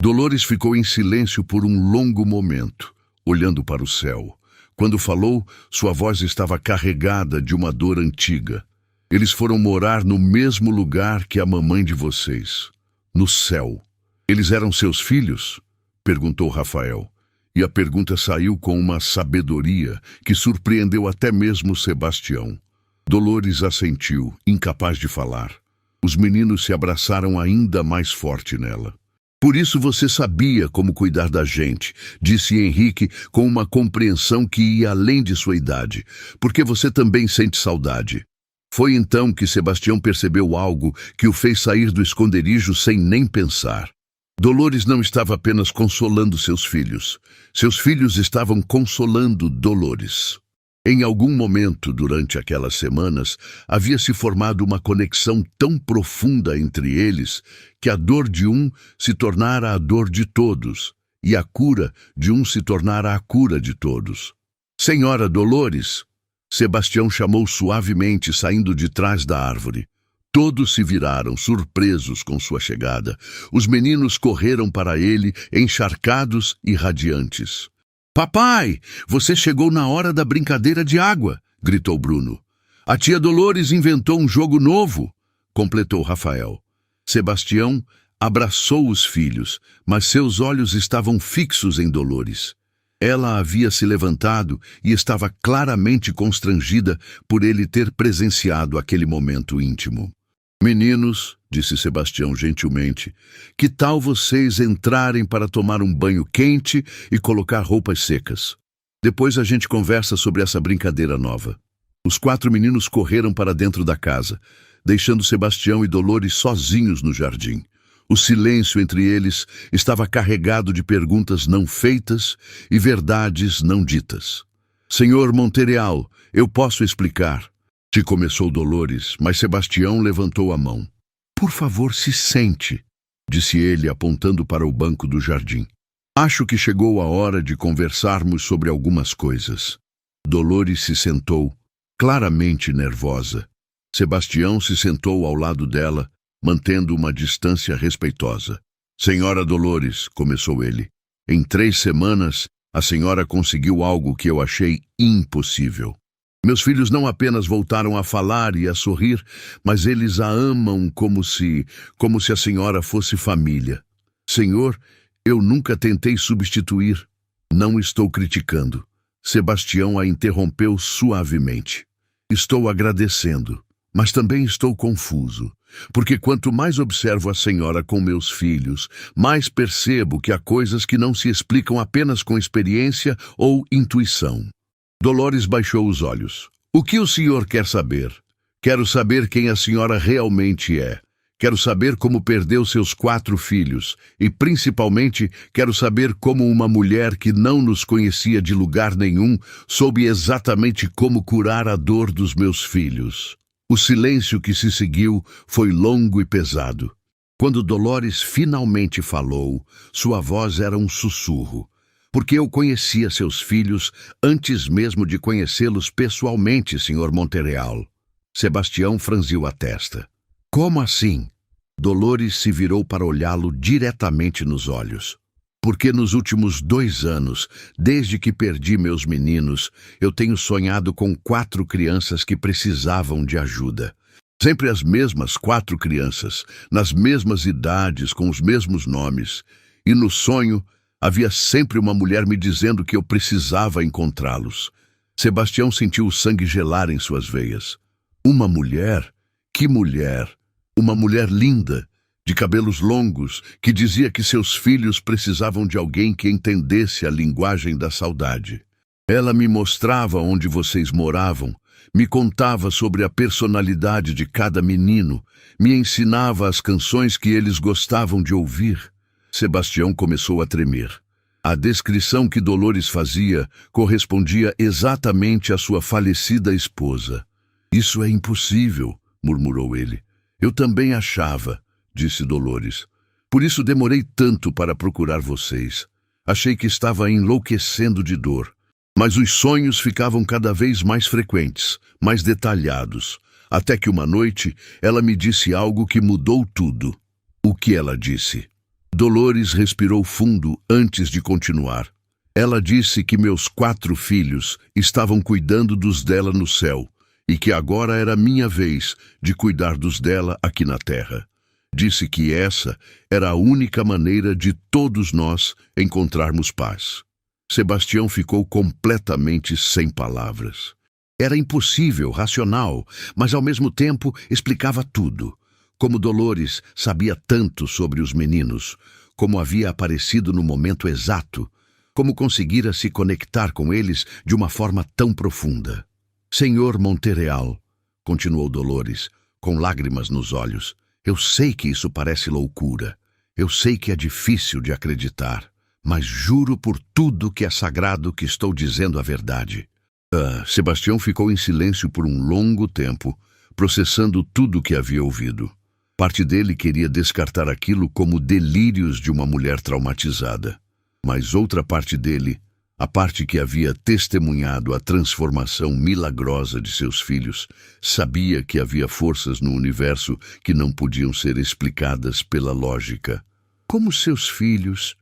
Dolores ficou em silêncio por um longo momento, olhando para o céu. Quando falou, sua voz estava carregada de uma dor antiga. Eles foram morar no mesmo lugar que a mamãe de vocês, no céu. Eles eram seus filhos? Perguntou Rafael. E a pergunta saiu com uma sabedoria que surpreendeu até mesmo Sebastião. Dolores assentiu, incapaz de falar. Os meninos se abraçaram ainda mais forte nela. Por isso você sabia como cuidar da gente, disse Henrique com uma compreensão que ia além de sua idade, porque você também sente saudade. Foi então que Sebastião percebeu algo que o fez sair do esconderijo sem nem pensar. Dolores não estava apenas consolando seus filhos estavam consolando Dolores. Em algum momento durante aquelas semanas, havia se formado uma conexão tão profunda entre eles que a dor de um se tornara a dor de todos, e a cura de um se tornara a cura de todos. Senhora Dolores, Sebastião chamou suavemente, saindo de trás da árvore. Todos se viraram, surpresos com sua chegada. Os meninos correram para ele, encharcados e radiantes. Papai, você chegou na hora da brincadeira de água, gritou Bruno. A tia Dolores inventou um jogo novo, completou Rafael. Sebastião abraçou os filhos, mas seus olhos estavam fixos em Dolores. Ela havia se levantado e estava claramente constrangida por ele ter presenciado aquele momento íntimo. Meninos, disse Sebastião gentilmente, que tal vocês entrarem para tomar um banho quente e colocar roupas secas? Depois a gente conversa sobre essa brincadeira nova. Os 4 meninos correram para dentro da casa, deixando Sebastião e Dolores sozinhos no jardim. O silêncio entre eles estava carregado de perguntas não feitas e verdades não ditas. Senhor Montereal, eu posso explicar. Começou Dolores, mas Sebastião levantou a mão. Por favor, se sente, disse ele, apontando para o banco do jardim. Acho que chegou a hora de conversarmos sobre algumas coisas. Dolores se sentou, claramente nervosa. Sebastião se sentou ao lado dela, mantendo uma distância respeitosa. Senhora Dolores, começou ele, em 3 semanas, a senhora conseguiu algo que eu achei impossível. Meus filhos não apenas voltaram a falar e a sorrir, mas eles a amam como se a senhora fosse família. Senhor, eu nunca tentei substituir. Não estou criticando. Sebastião a interrompeu suavemente. Estou agradecendo, mas também estou confuso, porque quanto mais observo a senhora com meus filhos, mais percebo que há coisas que não se explicam apenas com experiência ou intuição. Dolores baixou os olhos. O que o senhor quer saber? Quero saber quem a senhora realmente é. Quero saber como perdeu seus 4 filhos. E, principalmente, quero saber como uma mulher que não nos conhecia de lugar nenhum soube exatamente como curar a dor dos meus filhos. O silêncio que se seguiu foi longo e pesado. Quando Dolores finalmente falou, sua voz era um sussurro. Porque eu conhecia seus filhos antes mesmo de conhecê-los pessoalmente, Sr. Montereal. Sebastião franziu a testa. Como assim? Dolores se virou para olhá-lo diretamente nos olhos. Porque nos últimos 2 anos, desde que perdi meus meninos, eu tenho sonhado com 4 crianças que precisavam de ajuda. Sempre as mesmas 4 crianças, nas mesmas idades, com os mesmos nomes. E no sonho, havia sempre uma mulher me dizendo que eu precisava encontrá-los. Sebastião sentiu o sangue gelar em suas veias. Uma mulher? Que mulher! Uma mulher linda, de cabelos longos, que dizia que seus filhos precisavam de alguém que entendesse a linguagem da saudade. Ela me mostrava onde vocês moravam, me contava sobre a personalidade de cada menino, me ensinava as canções que eles gostavam de ouvir. Sebastião começou a tremer. A descrição que Dolores fazia correspondia exatamente à sua falecida esposa. Isso é impossível, murmurou ele. Eu também achava, disse Dolores. Por isso demorei tanto para procurar vocês. Achei que estava enlouquecendo de dor. Mas os sonhos ficavam cada vez mais frequentes, mais detalhados, até que uma noite ela me disse algo que mudou tudo. O que ela disse? Dolores respirou fundo antes de continuar. Ela disse que meus 4 filhos estavam cuidando dos dela no céu e que agora era minha vez de cuidar dos dela aqui na terra. Disse que essa era a única maneira de todos nós encontrarmos paz. Sebastião ficou completamente sem palavras. Era impossível, racional, mas ao mesmo tempo explicava tudo. Como Dolores sabia tanto sobre os meninos, como havia aparecido no momento exato, como conseguira se conectar com eles de uma forma tão profunda. Senhor Monterreal, continuou Dolores, com lágrimas nos olhos, eu sei que isso parece loucura. Eu sei que é difícil de acreditar. Mas juro por tudo que é sagrado que estou dizendo a verdade. Sebastião ficou em silêncio por um longo tempo, processando tudo o que havia ouvido. Parte dele queria descartar aquilo como delírios de uma mulher traumatizada. Mas outra parte dele, a parte que havia testemunhado a transformação milagrosa de seus filhos, sabia que havia forças no universo que não podiam ser explicadas pela lógica. Como seus filhos...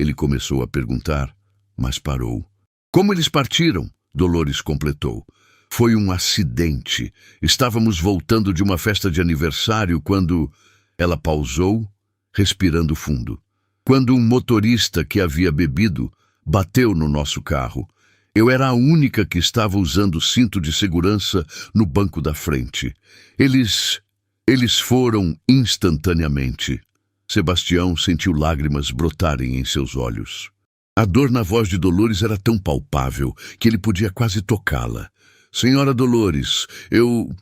Ele começou a perguntar, mas parou. Como eles partiram? Dolores completou. Foi um acidente. Estávamos voltando de uma festa de aniversário quando... Ela pausou, respirando fundo. Quando um motorista que havia bebido bateu no nosso carro. Eu era a única que estava usando o cinto de segurança no banco da frente. Eles foram instantaneamente. Sebastião sentiu lágrimas brotarem em seus olhos. A dor na voz de Dolores era tão palpável que ele podia quase tocá-la. Senhora Dolores, eu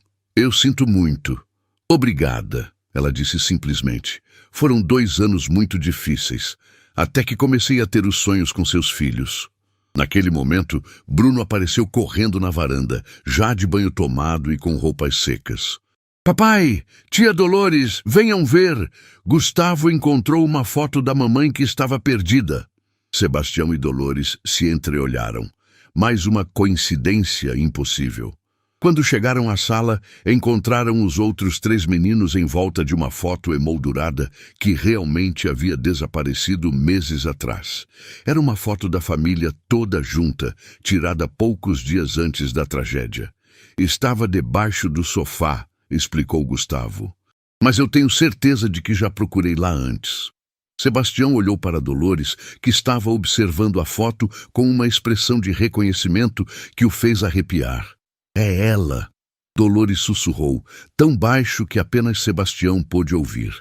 sinto muito. Obrigada, ela disse simplesmente. Foram 2 anos muito difíceis, até que comecei a ter os sonhos com seus filhos. Naquele momento, Bruno apareceu correndo na varanda, já de banho tomado e com roupas secas. Papai, tia Dolores, venham ver! Gustavo encontrou uma foto da mamãe que estava perdida. Sebastião e Dolores se entreolharam. Mais uma coincidência impossível. Quando chegaram à sala, encontraram os outros 3 meninos em volta de uma foto emoldurada que realmente havia desaparecido meses atrás. Era uma foto da família toda junta, tirada poucos dias antes da tragédia. Estava debaixo do sofá, explicou Gustavo. Mas eu tenho certeza de que já procurei lá antes. Sebastião olhou para Dolores, que estava observando a foto com uma expressão de reconhecimento que o fez arrepiar. É ela! Dolores sussurrou, tão baixo que apenas Sebastião pôde ouvir.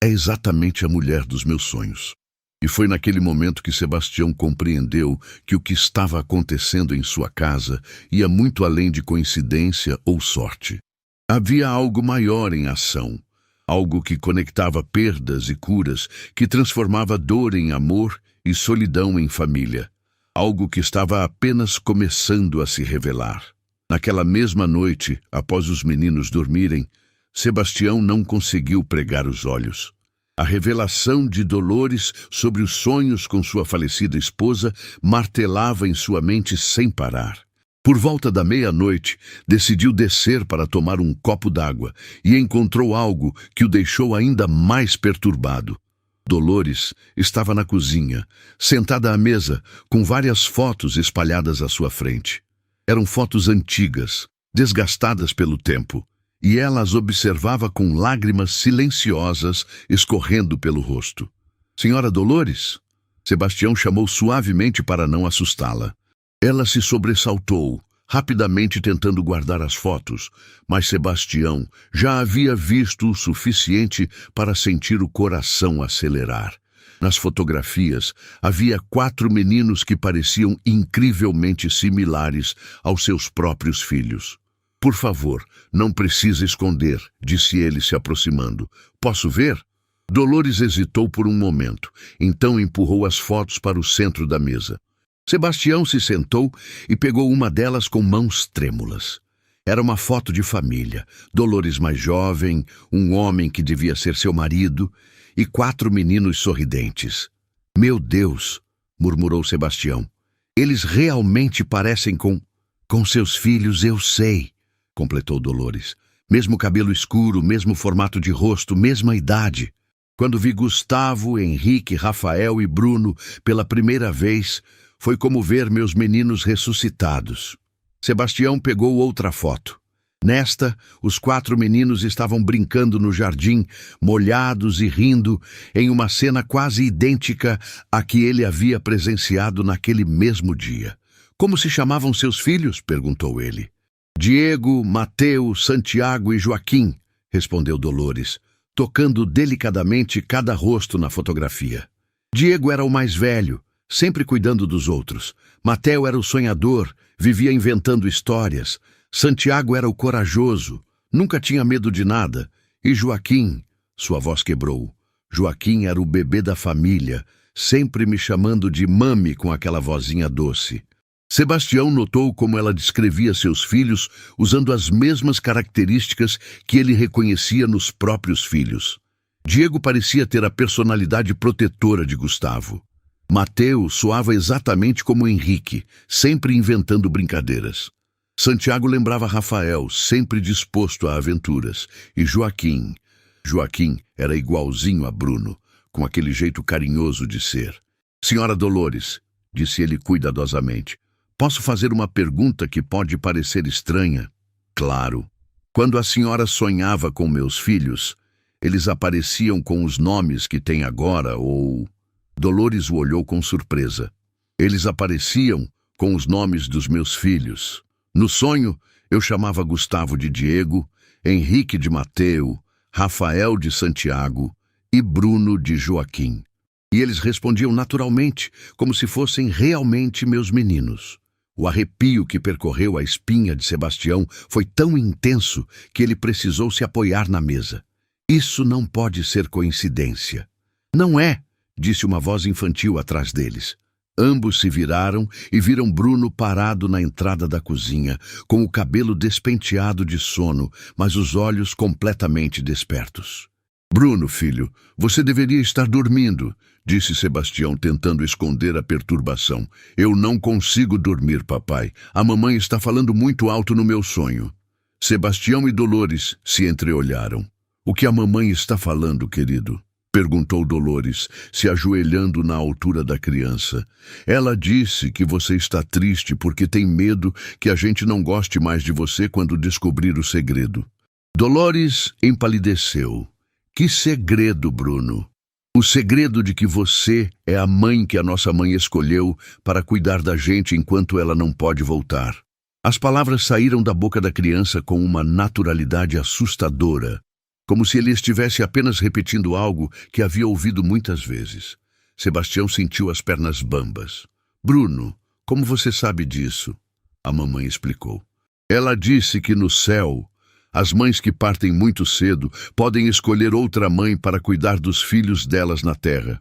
É exatamente a mulher dos meus sonhos. E foi naquele momento que Sebastião compreendeu que o que estava acontecendo em sua casa ia muito além de coincidência ou sorte. Havia algo maior em ação, algo que conectava perdas e curas, que transformava dor em amor e solidão em família, algo que estava apenas começando a se revelar. Naquela mesma noite, após os meninos dormirem, Sebastião não conseguiu pregar os olhos. A revelação de Dolores sobre os sonhos com sua falecida esposa martelava em sua mente sem parar. Por volta da meia-noite, decidiu descer para tomar um copo d'água e encontrou algo que o deixou ainda mais perturbado. Dolores estava na cozinha, sentada à mesa, com várias fotos espalhadas à sua frente. Eram fotos antigas, desgastadas pelo tempo, e ela as observava com lágrimas silenciosas escorrendo pelo rosto. Senhora Dolores? Sebastião chamou suavemente para não assustá-la. Ela se sobressaltou, rapidamente tentando guardar as fotos, mas Sebastião já havia visto o suficiente para sentir o coração acelerar. Nas fotografias, havia 4 meninos que pareciam incrivelmente similares aos seus próprios filhos. Por favor, não precisa esconder, disse ele se aproximando. Posso ver? Dolores hesitou por um momento, então empurrou as fotos para o centro da mesa. Sebastião se sentou e pegou uma delas com mãos trêmulas. Era uma foto de família, Dolores mais jovem, um homem que devia ser seu marido, e 4 meninos sorridentes. Meu Deus, murmurou Sebastião. Eles realmente parecem com seus filhos, eu sei, completou Dolores. Mesmo cabelo escuro, mesmo formato de rosto, mesma idade. Quando vi Gustavo, Henrique, Rafael e Bruno pela primeira vez, foi como ver meus meninos ressuscitados. Sebastião pegou outra foto. Nesta, os 4 meninos estavam brincando no jardim, molhados e rindo, em uma cena quase idêntica à que ele havia presenciado naquele mesmo dia. Como se chamavam seus filhos? Perguntou ele. Diego, Mateu, Santiago e Joaquim, respondeu Dolores, tocando delicadamente cada rosto na fotografia. Diego era o mais velho, sempre cuidando dos outros. Mateu era o sonhador, vivia inventando histórias. Santiago era o corajoso, nunca tinha medo de nada. E Joaquim, sua voz quebrou. Joaquim era o bebê da família, sempre me chamando de mami com aquela vozinha doce. Sebastião notou como ela descrevia seus filhos usando as mesmas características que ele reconhecia nos próprios filhos. Diego parecia ter a personalidade protetora de Gustavo. Mateu soava exatamente como Henrique, sempre inventando brincadeiras. Santiago lembrava Rafael, sempre disposto a aventuras. E Joaquim era igualzinho a Bruno, com aquele jeito carinhoso de ser. Senhora Dolores, disse ele cuidadosamente, posso fazer uma pergunta que pode parecer estranha? Claro. Quando a senhora sonhava com meus filhos, eles apareciam com os nomes que tem agora ou... Dolores o olhou com surpresa. Eles apareciam com os nomes dos meus filhos. No sonho, eu chamava Gustavo de Diego, Henrique de Mateu, Rafael de Santiago e Bruno de Joaquim. E eles respondiam naturalmente, como se fossem realmente meus meninos. O arrepio que percorreu a espinha de Sebastião foi tão intenso que ele precisou se apoiar na mesa. Isso não pode ser coincidência. Não é, disse uma voz infantil atrás deles. Ambos se viraram e viram Bruno parado na entrada da cozinha, com o cabelo despenteado de sono, mas os olhos completamente despertos. Bruno, filho, você deveria estar dormindo, disse Sebastião, tentando esconder a perturbação. Eu não consigo dormir, papai. A mamãe está falando muito alto no meu sonho. Sebastião e Dolores se entreolharam. O que a mamãe está falando, querido? Perguntou Dolores, se ajoelhando na altura da criança. Ela disse que você está triste porque tem medo que a gente não goste mais de você quando descobrir o segredo. Dolores empalideceu. Que segredo, Bruno? O segredo de que você é a mãe que a nossa mãe escolheu para cuidar da gente enquanto ela não pode voltar. As palavras saíram da boca da criança com uma naturalidade assustadora, como se ele estivesse apenas repetindo algo que havia ouvido muitas vezes. Sebastião sentiu as pernas bambas. Bruno, como você sabe disso? A mamãe explicou. Ela disse que no céu, as mães que partem muito cedo podem escolher outra mãe para cuidar dos filhos delas na terra.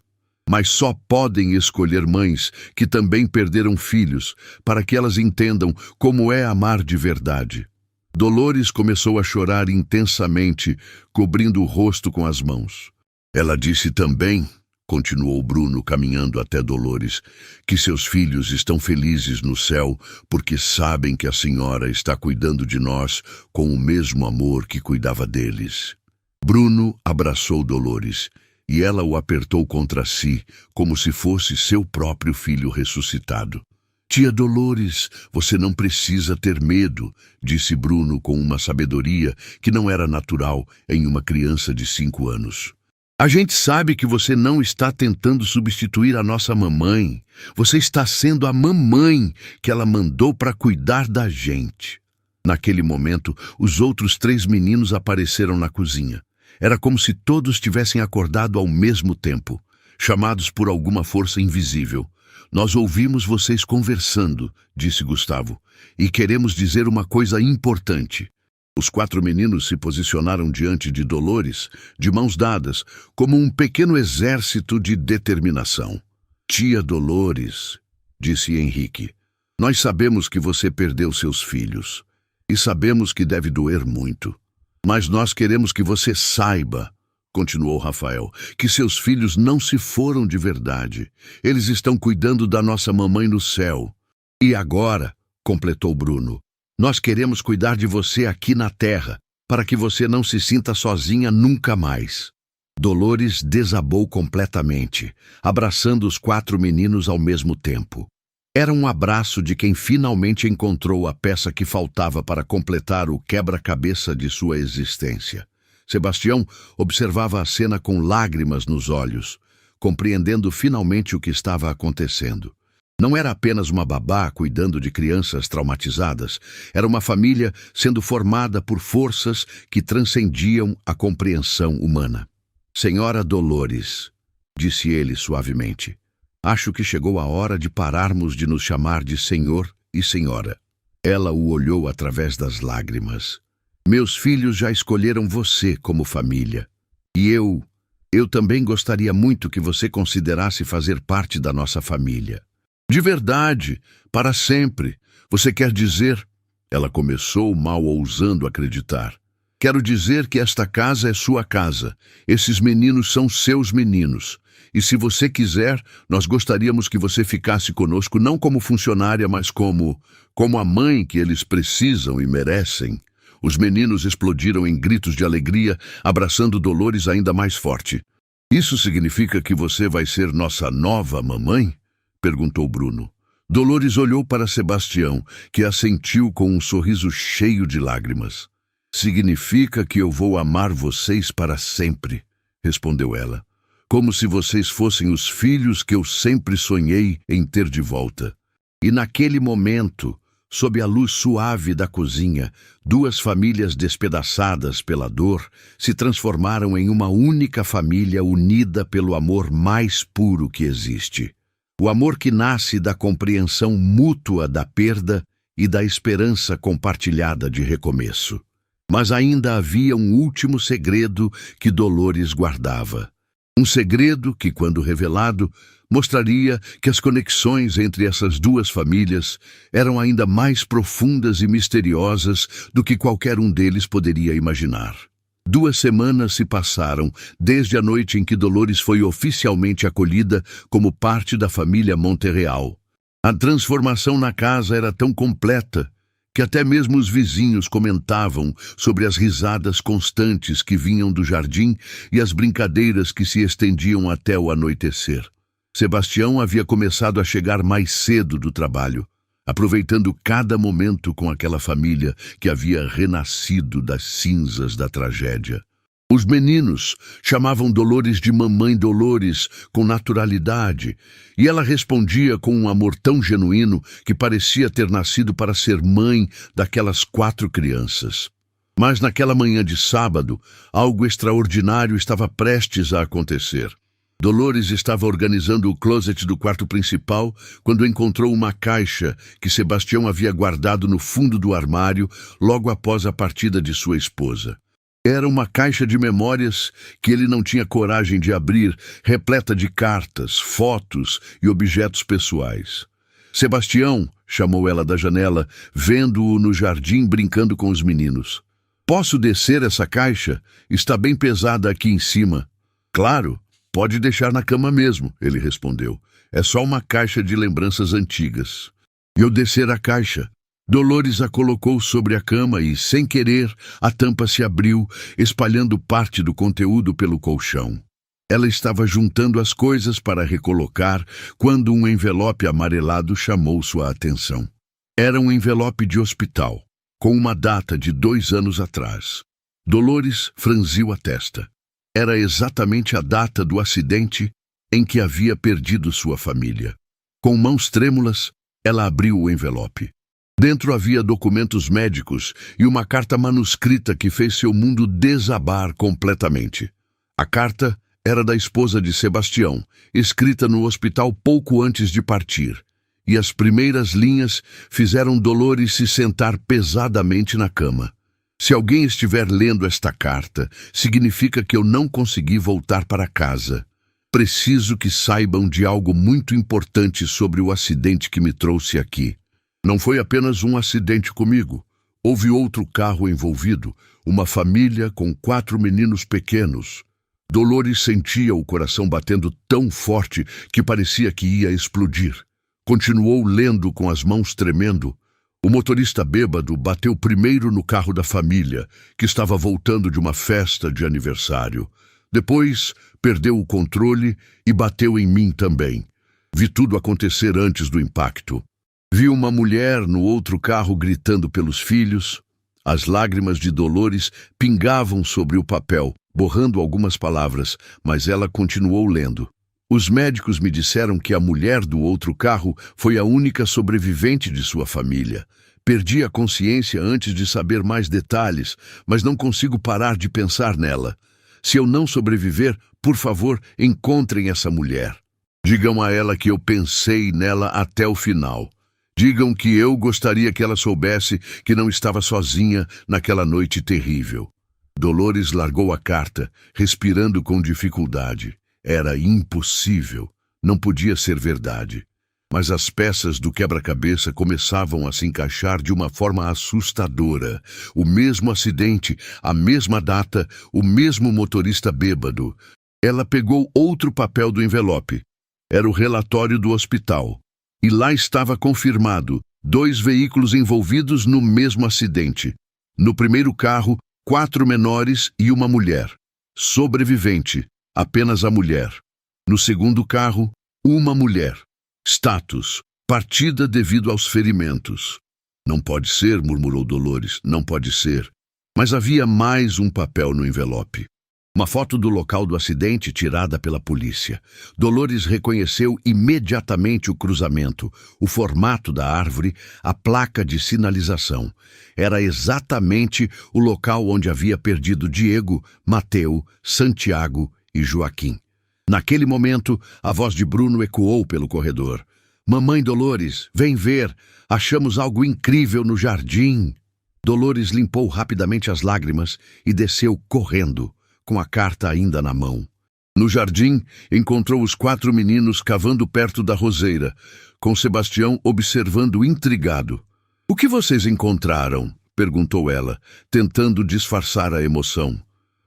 Mas só podem escolher mães que também perderam filhos, para que elas entendam como é amar de verdade. Dolores começou a chorar intensamente, cobrindo o rosto com as mãos. Ela disse também, continuou Bruno caminhando até Dolores, que seus filhos estão felizes no céu porque sabem que a senhora está cuidando de nós com o mesmo amor que cuidava deles. Bruno abraçou Dolores e ela o apertou contra si, como se fosse seu próprio filho ressuscitado. Tia Dolores, você não precisa ter medo, disse Bruno com uma sabedoria que não era natural em uma criança de 5 anos. A gente sabe que você não está tentando substituir a nossa mamãe. Você está sendo a mamãe que ela mandou para cuidar da gente. Naquele momento, os outros 3 meninos apareceram na cozinha. Era como se todos tivessem acordado ao mesmo tempo, chamados por alguma força invisível. Nós ouvimos vocês conversando, disse Gustavo, e queremos dizer uma coisa importante. Os 4 meninos se posicionaram diante de Dolores, de mãos dadas, como um pequeno exército de determinação. Tia Dolores, disse Henrique, nós sabemos que você perdeu seus filhos, e sabemos que deve doer muito. Mas nós queremos que você saiba, continuou Rafael, que seus filhos não se foram de verdade. Eles estão cuidando da nossa mamãe no céu. E agora, completou Bruno, nós queremos cuidar de você aqui na terra, para que você não se sinta sozinha nunca mais. Dolores desabou completamente, abraçando os 4 meninos ao mesmo tempo. Era um abraço de quem finalmente encontrou a peça que faltava para completar o quebra-cabeça de sua existência. Sebastião observava a cena com lágrimas nos olhos, compreendendo finalmente o que estava acontecendo. Não era apenas uma babá cuidando de crianças traumatizadas, era uma família sendo formada por forças que transcendiam a compreensão humana. Senhora Dolores, disse ele suavemente, acho que chegou a hora de pararmos de nos chamar de senhor e senhora. Ela o olhou através das lágrimas. Meus filhos já escolheram você como família. E eu também gostaria muito que você considerasse fazer parte da nossa família. De verdade, para sempre. Você quer dizer... Ela começou, mal ousando acreditar. Quero dizer que esta casa é sua casa. Esses meninos são seus meninos. E se você quiser, nós gostaríamos que você ficasse conosco não como funcionária, mas como a mãe que eles precisam e merecem. Os meninos explodiram em gritos de alegria, abraçando Dolores ainda mais forte. Isso significa que você vai ser nossa nova mamãe? Perguntou Bruno. Dolores olhou para Sebastião, que assentiu com um sorriso cheio de lágrimas. Significa que eu vou amar vocês para sempre, respondeu ela. Como se vocês fossem os filhos que eu sempre sonhei em ter de volta. E naquele momento, sob a luz suave da cozinha, 2 famílias despedaçadas pela dor se transformaram em uma única família unida pelo amor mais puro que existe. O amor que nasce da compreensão mútua da perda e da esperança compartilhada de recomeço. Mas ainda havia um último segredo que Dolores guardava. Um segredo que, quando revelado, mostraria que as conexões entre essas 2 famílias eram ainda mais profundas e misteriosas do que qualquer um deles poderia imaginar. 2 semanas se passaram desde a noite em que Dolores foi oficialmente acolhida como parte da família Monterreal. A transformação na casa era tão completa que até mesmo os vizinhos comentavam sobre as risadas constantes que vinham do jardim e as brincadeiras que se estendiam até o anoitecer. Sebastião havia começado a chegar mais cedo do trabalho, aproveitando cada momento com aquela família que havia renascido das cinzas da tragédia. Os meninos chamavam Dolores de Mamãe Dolores com naturalidade, e ela respondia com um amor tão genuíno que parecia ter nascido para ser mãe daquelas 4 crianças. Mas naquela manhã de sábado, algo extraordinário estava prestes a acontecer. Dolores estava organizando o closet do quarto principal quando encontrou uma caixa que Sebastião havia guardado no fundo do armário logo após a partida de sua esposa. Era uma caixa de memórias que ele não tinha coragem de abrir, repleta de cartas, fotos e objetos pessoais. Sebastião, chamou ela da janela, vendo-o no jardim brincando com os meninos. Posso descer essa caixa? Está bem pesada aqui em cima. Claro. Pode deixar na cama mesmo, ele respondeu. É só uma caixa de lembranças antigas. E ao descer a caixa, Dolores a colocou sobre a cama e, sem querer, a tampa se abriu, espalhando parte do conteúdo pelo colchão. Ela estava juntando as coisas para recolocar quando um envelope amarelado chamou sua atenção. Era um envelope de hospital, com uma data de 2 anos atrás. Dolores franziu a testa. Era exatamente a data do acidente em que havia perdido sua família. Com mãos trêmulas, ela abriu o envelope. Dentro havia documentos médicos e uma carta manuscrita que fez seu mundo desabar completamente. A carta era da esposa de Sebastião, escrita no hospital pouco antes de partir, e as primeiras linhas fizeram Dolores se sentar pesadamente na cama. Se alguém estiver lendo esta carta, significa que eu não consegui voltar para casa. Preciso que saibam de algo muito importante sobre o acidente que me trouxe aqui. Não foi apenas um acidente comigo. Houve outro carro envolvido, uma família com 4 meninos pequenos. Dolores sentia o coração batendo tão forte que parecia que ia explodir. Continuou lendo com as mãos tremendo. O motorista bêbado bateu primeiro no carro da família, que estava voltando de uma festa de aniversário. Depois, perdeu o controle e bateu em mim também. Vi tudo acontecer antes do impacto. Vi uma mulher no outro carro gritando pelos filhos. As lágrimas de Dolores pingavam sobre o papel, borrando algumas palavras, mas ela continuou lendo. Os médicos me disseram que a mulher do outro carro foi a única sobrevivente de sua família. Perdi a consciência antes de saber mais detalhes, mas não consigo parar de pensar nela. Se eu não sobreviver, por favor, encontrem essa mulher. Digam a ela que eu pensei nela até o final. Digam que eu gostaria que ela soubesse que não estava sozinha naquela noite terrível. Dolores largou a carta, respirando com dificuldade. Era impossível. Não podia ser verdade. Mas as peças do quebra-cabeça começavam a se encaixar de uma forma assustadora. O mesmo acidente, a mesma data, o mesmo motorista bêbado. Ela pegou outro papel do envelope. Era o relatório do hospital. E lá estava confirmado: 2 veículos envolvidos no mesmo acidente. No primeiro carro, 4 menores e uma mulher. Sobrevivente, apenas a mulher. No segundo carro, uma mulher. Status: partida devido aos ferimentos. Não pode ser, murmurou Dolores, não pode ser. Mas havia mais um papel no envelope. Uma foto do local do acidente tirada pela polícia. Dolores reconheceu imediatamente o cruzamento, o formato da árvore, a placa de sinalização. Era exatamente o local onde havia perdido Diego, Mateu, Santiago e Joaquim. Naquele momento, a voz de Bruno ecoou pelo corredor. Mamãe Dolores, vem ver, achamos algo incrível no jardim. Dolores limpou rapidamente as lágrimas e desceu correndo, com a carta ainda na mão. No jardim, encontrou os 4 meninos cavando perto da roseira, com Sebastião observando intrigado. O que vocês encontraram? Perguntou ela, tentando disfarçar a emoção.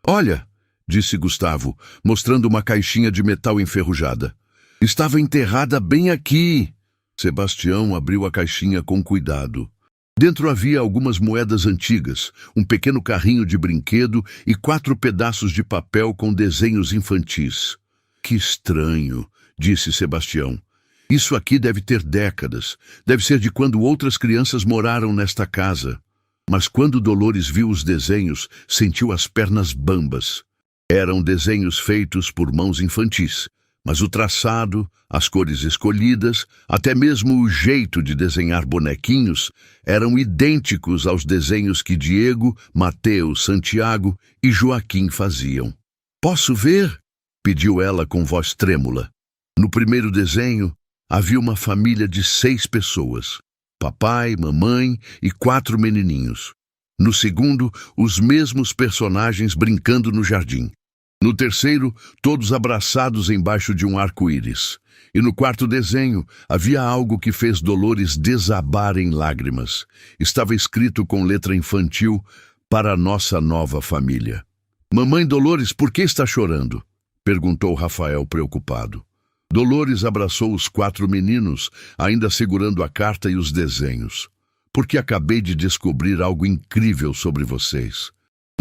Olha, disse Gustavo, mostrando uma caixinha de metal enferrujada. Estava enterrada bem aqui. Sebastião abriu a caixinha com cuidado. Dentro havia algumas moedas antigas, um pequeno carrinho de brinquedo e 4 pedaços de papel com desenhos infantis. Que estranho, disse Sebastião. Isso aqui deve ter décadas. Deve ser de quando outras crianças moraram nesta casa. Mas quando Dolores viu os desenhos, sentiu as pernas bambas. Eram desenhos feitos por mãos infantis, mas o traçado, as cores escolhidas, até mesmo o jeito de desenhar bonequinhos, eram idênticos aos desenhos que Diego, Mateu, Santiago e Joaquim faziam. Posso ver? Pediu ela com voz trêmula. No primeiro desenho, havia uma família de 6 pessoas. Papai, mamãe e 4 menininhos. No segundo, os mesmos personagens brincando no jardim. No terceiro, todos abraçados embaixo de um arco-íris. E no quarto desenho, havia algo que fez Dolores desabar em lágrimas. Estava escrito com letra infantil: para a nossa nova família. Mamãe Dolores, por que está chorando? Perguntou Rafael preocupado. Dolores abraçou os 4 meninos, ainda segurando a carta e os desenhos. Porque acabei de descobrir algo incrível sobre vocês.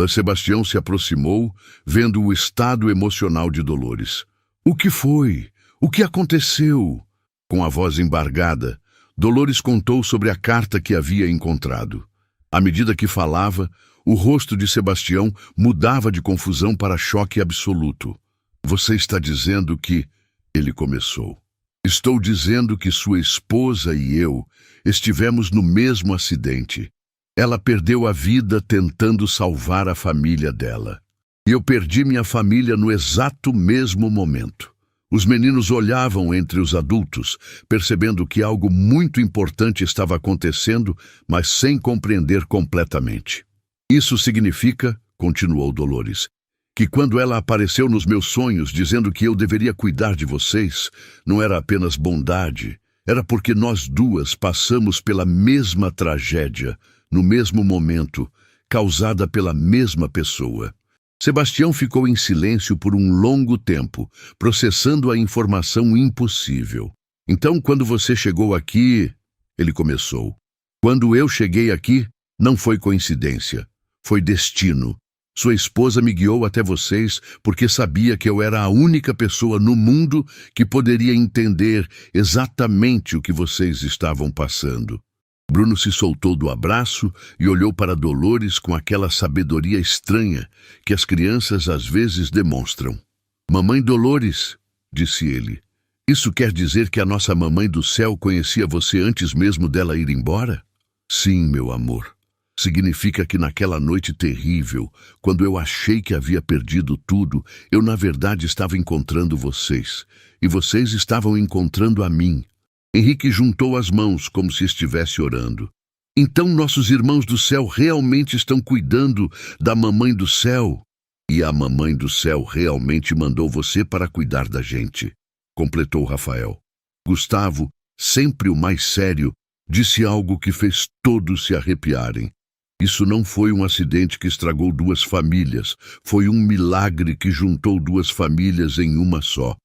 Sebastião se aproximou, vendo o estado emocional de Dolores. O que foi? O que aconteceu? Com a voz embargada, Dolores contou sobre a carta que havia encontrado. À medida que falava, O rosto de Sebastião mudava de confusão para choque absoluto. Você está dizendo que... Ele começou. Estou dizendo que sua esposa e eu estivemos no mesmo acidente. Ela perdeu a vida tentando salvar a família dela. E eu perdi minha família no exato mesmo momento. Os meninos olhavam entre os adultos, percebendo que algo muito importante estava acontecendo, mas sem compreender completamente. Isso significa, continuou Dolores, que quando ela apareceu nos meus sonhos dizendo que eu deveria cuidar de vocês, não era apenas bondade, era porque nós duas passamos pela mesma tragédia, no mesmo momento, causada pela mesma pessoa. Sebastião ficou em silêncio por um longo tempo, processando a informação impossível. Então, quando você chegou aqui, ele começou. Quando eu cheguei aqui, não foi coincidência, foi destino. Sua esposa me guiou até vocês porque sabia que eu era a única pessoa no mundo que poderia entender exatamente o que vocês estavam passando. Bruno se soltou do abraço e olhou para Dolores com aquela sabedoria estranha que as crianças às vezes demonstram. Mamãe Dolores, disse ele, isso quer dizer que a nossa mamãe do céu conhecia você antes mesmo dela ir embora? Sim, meu amor. Significa que naquela noite terrível, quando eu achei que havia perdido tudo, eu na verdade estava encontrando vocês, e vocês estavam encontrando a mim. Henrique juntou as mãos como se estivesse orando. Então nossos irmãos do céu realmente estão cuidando da mamãe do céu. E a mamãe do céu realmente mandou você para cuidar da gente, completou Rafael. Gustavo, sempre o mais sério, disse algo que fez todos se arrepiarem. Isso não foi um acidente que estragou duas famílias, foi um milagre que juntou duas famílias em uma só.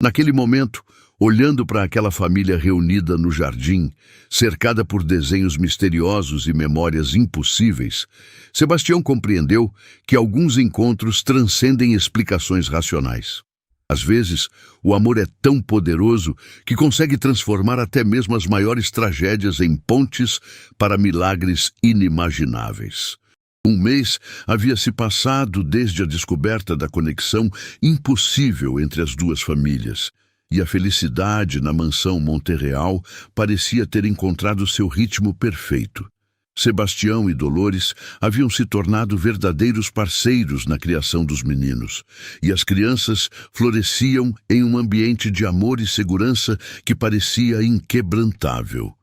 Naquele momento, olhando para aquela família reunida no jardim, cercada por desenhos misteriosos e memórias impossíveis, Sebastião compreendeu que alguns encontros transcendem explicações racionais. Às vezes, o amor é tão poderoso que consegue transformar até mesmo as maiores tragédias em pontes para milagres inimagináveis. Um mês havia se passado desde a descoberta da conexão impossível entre as duas famílias, e a felicidade na mansão Monterreal parecia ter encontrado seu ritmo perfeito. Sebastião e Dolores haviam se tornado verdadeiros parceiros na criação dos meninos, e as crianças floresciam em um ambiente de amor e segurança que parecia inquebrantável.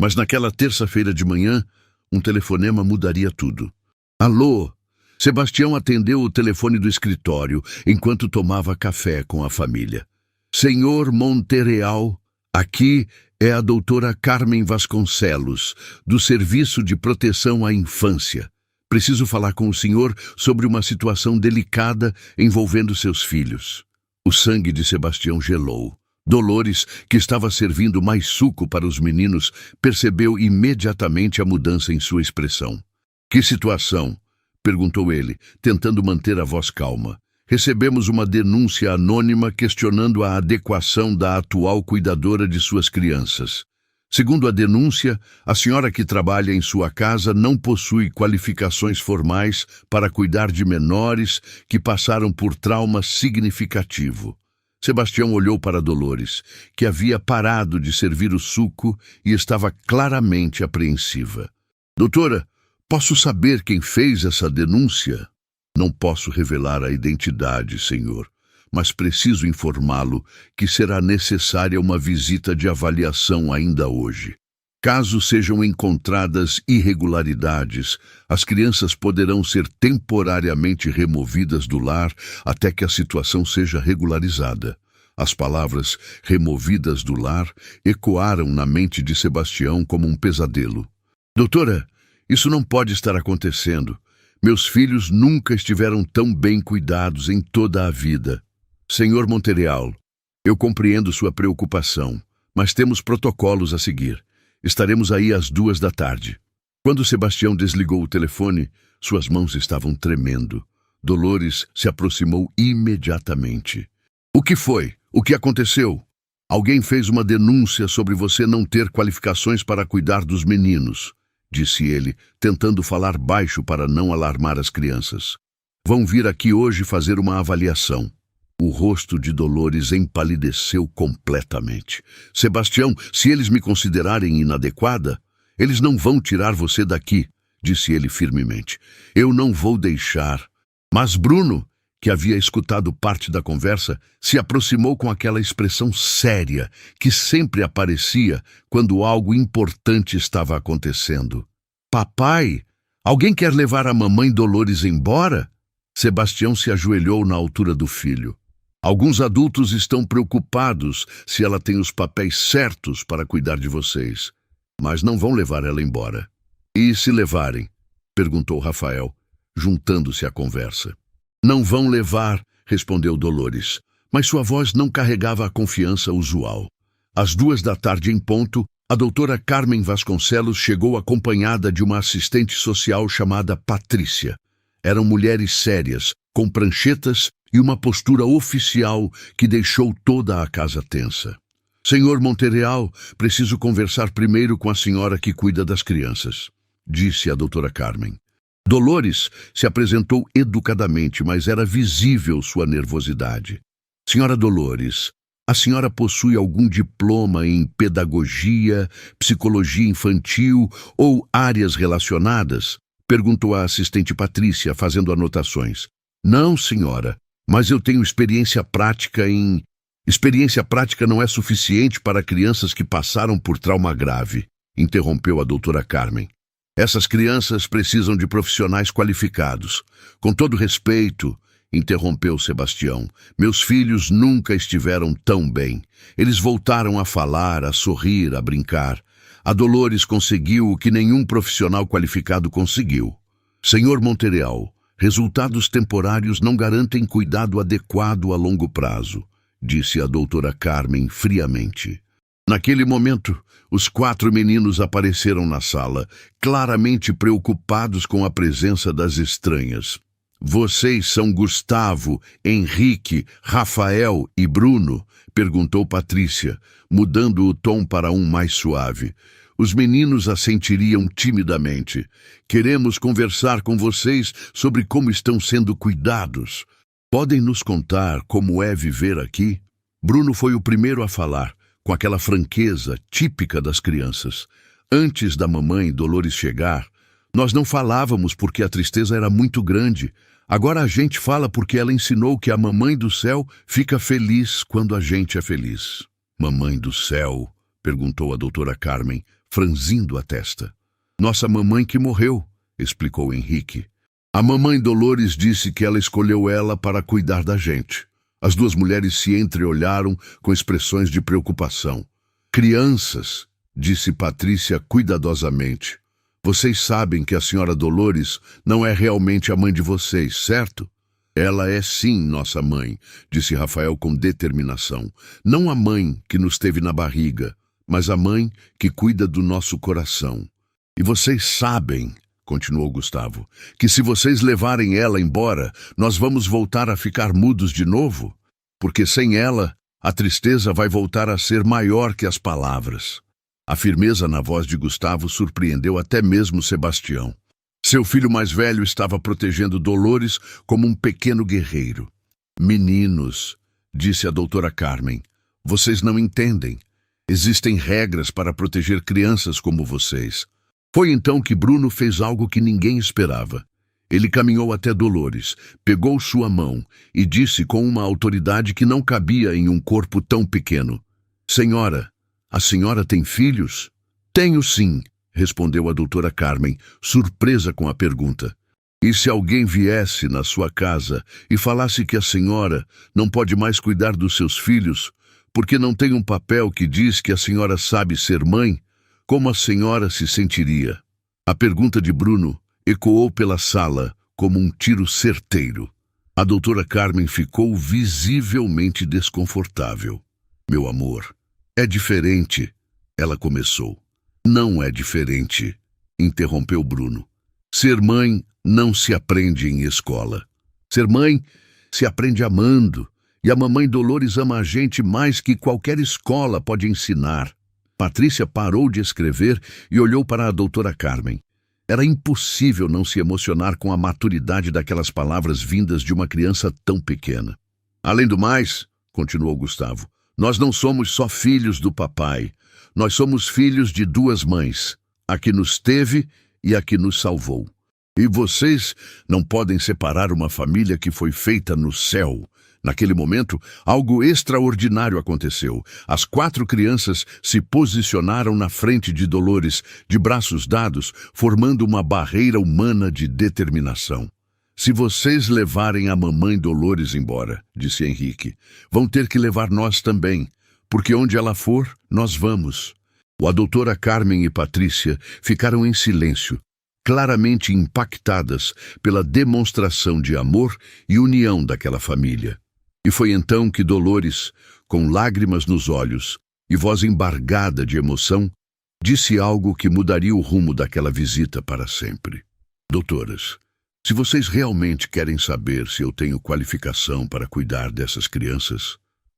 Mas naquela terça-feira de manhã, um telefonema mudaria tudo. Alô? Sebastião atendeu o telefone do escritório enquanto tomava café com a família. Senhor Monterreal, aqui é a doutora Carmen Vasconcelos, do Serviço de Proteção à Infância. Preciso falar com o senhor sobre uma situação delicada envolvendo seus filhos. O sangue de Sebastião gelou. Dolores, que estava servindo mais suco para os meninos, percebeu imediatamente a mudança em sua expressão. Que situação? Perguntou ele, tentando manter a voz calma. Recebemos uma denúncia anônima questionando a adequação da atual cuidadora de suas crianças. Segundo a denúncia, a senhora que trabalha em sua casa não possui qualificações formais para cuidar de menores que passaram por trauma significativo. Sebastião olhou para Dolores, que havia parado de servir o suco e estava claramente apreensiva. Doutora, posso saber quem fez essa denúncia? Não posso revelar a identidade, senhor, mas preciso informá-lo que será necessária uma visita de avaliação ainda hoje. Caso sejam encontradas irregularidades, as crianças poderão ser temporariamente removidas do lar até que a situação seja regularizada. As palavras removidas do lar ecoaram na mente de Sebastião como um pesadelo. Doutora, isso não pode estar acontecendo. Meus filhos nunca estiveram tão bem cuidados em toda a vida. Senhor Monterreal, eu compreendo sua preocupação, mas temos protocolos a seguir. Estaremos aí às 14h. Quando Sebastião desligou o telefone, suas mãos estavam tremendo. Dolores se aproximou imediatamente. O que foi? O que aconteceu? Alguém fez uma denúncia sobre você não ter qualificações para cuidar dos meninos, disse ele, tentando falar baixo para não alarmar as crianças. Vão vir aqui hoje fazer uma avaliação. O rosto de Dolores empalideceu completamente. Sebastião, se eles me considerarem inadequada, eles não vão tirar você daqui, disse ele firmemente. Eu não vou deixar. Mas Bruno, que havia escutado parte da conversa, se aproximou com aquela expressão séria que sempre aparecia quando algo importante estava acontecendo. Papai, alguém quer levar a mamãe Dolores embora? Sebastião se ajoelhou na altura do filho. Alguns adultos estão preocupados se ela tem os papéis certos para cuidar de vocês, mas não vão levar ela embora. E se levarem? Perguntou Rafael, juntando-se à conversa. Não vão levar, respondeu Dolores, mas sua voz não carregava a confiança usual. Às 14h em ponto, a doutora Carmen Vasconcelos chegou acompanhada de uma assistente social chamada Patrícia. Eram mulheres sérias, com pranchetas e uma postura oficial que deixou toda a casa tensa. Senhor Monterreal, preciso conversar primeiro com a senhora que cuida das crianças, disse a doutora Carmen. Dolores se apresentou educadamente, mas era visível sua nervosidade. Senhora Dolores, a senhora possui algum diploma em pedagogia, psicologia infantil ou áreas relacionadas? Perguntou a assistente Patrícia, fazendo anotações. Não, senhora, mas eu tenho experiência prática em... Experiência prática não é suficiente para crianças que passaram por trauma grave, interrompeu a doutora Carmen. Essas crianças precisam de profissionais qualificados. Com todo respeito, interrompeu Sebastião, meus filhos nunca estiveram tão bem. Eles voltaram a falar, a sorrir, a brincar. A Dolores conseguiu o que nenhum profissional qualificado conseguiu. Senhor Monterreal, resultados temporários não garantem cuidado adequado a longo prazo, disse a doutora Carmen friamente. Naquele momento, os 4 meninos apareceram na sala, claramente preocupados com a presença das estranhas. Vocês são Gustavo, Henrique, Rafael e Bruno? Perguntou Patrícia, mudando o tom para um mais suave. Os meninos assentiriam timidamente. Queremos conversar com vocês sobre como estão sendo cuidados. Podem nos contar como é viver aqui? Bruno foi o primeiro a falar, com aquela franqueza típica das crianças. Antes da mamãe Dolores chegar, nós não falávamos porque a tristeza era muito grande. Agora a gente fala porque ela ensinou que a mamãe do céu fica feliz quando a gente é feliz. Mamãe do céu? Perguntou a doutora Carmen, franzindo a testa. Nossa mamãe que morreu, explicou Henrique. A mamãe Dolores disse que ela escolheu ela para cuidar da gente. As 2 mulheres se entreolharam com expressões de preocupação. Crianças, disse Patrícia cuidadosamente. Vocês sabem que a senhora Dolores não é realmente a mãe de vocês, certo? Ela é sim nossa mãe, disse Rafael com determinação. Não a mãe que nos teve na barriga, mas a mãe que cuida do nosso coração. E vocês sabem, continuou Gustavo, que se vocês levarem ela embora, nós vamos voltar a ficar mudos de novo? Porque sem ela, a tristeza vai voltar a ser maior que as palavras. A firmeza na voz de Gustavo surpreendeu até mesmo Sebastião. Seu filho mais velho estava protegendo Dolores como um pequeno guerreiro. Meninos, disse a doutora Carmen, vocês não entendem. Existem regras para proteger crianças como vocês. Foi então que Bruno fez algo que ninguém esperava. Ele caminhou até Dolores, pegou sua mão e disse com uma autoridade que não cabia em um corpo tão pequeno. Senhora, a senhora tem filhos? Tenho sim, respondeu a doutora Carmen, surpresa com a pergunta. E se alguém viesse na sua casa e falasse que a senhora não pode mais cuidar dos seus filhos, porque não tem um papel que diz que a senhora sabe ser mãe, como a senhora se sentiria? A pergunta de Bruno ecoou pela sala como um tiro certeiro. A doutora Carmen ficou visivelmente desconfortável. Meu amor, é diferente, ela começou. Não é diferente, interrompeu Bruno. Ser mãe não se aprende em escola. Ser mãe se aprende amando, e a mamãe Dolores ama a gente mais que qualquer escola pode ensinar. Patrícia parou de escrever e olhou para a doutora Carmen. Era impossível não se emocionar com a maturidade daquelas palavras vindas de uma criança tão pequena. Além do mais, continuou Gustavo, nós não somos só filhos do papai. Nós somos filhos de duas mães, a que nos teve e a que nos salvou. E vocês não podem separar uma família que foi feita no céu. Naquele momento, algo extraordinário aconteceu. As 4 crianças se posicionaram na frente de Dolores, de braços dados, formando uma barreira humana de determinação. Se vocês levarem a mamãe Dolores embora, disse Henrique, vão ter que levar nós também, porque onde ela for, nós vamos. A doutora Carmen e Patrícia ficaram em silêncio, claramente impactadas pela demonstração de amor e união daquela família. E foi então que Dolores, com lágrimas nos olhos e voz embargada de emoção, disse algo que mudaria o rumo daquela visita para sempre. Doutoras, se vocês realmente querem saber se eu tenho qualificação para cuidar dessas crianças,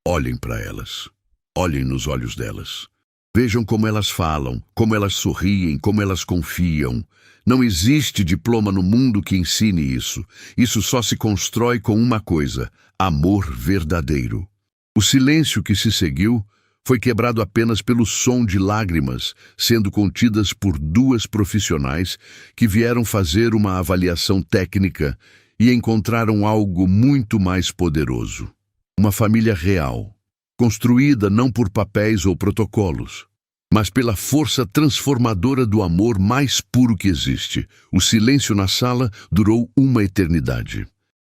olhem para elas. Olhem nos olhos delas. Vejam como elas falam, como elas sorriem, como elas confiam. Não existe diploma no mundo que ensine isso. Isso só se constrói com uma coisa: amor verdadeiro. O silêncio que se seguiu foi quebrado apenas pelo som de lágrimas sendo contidas por 2 profissionais que vieram fazer uma avaliação técnica e encontraram algo muito mais poderoso. Uma família real, construída não por papéis ou protocolos, mas pela força transformadora do amor mais puro que existe. O silêncio na sala durou uma eternidade.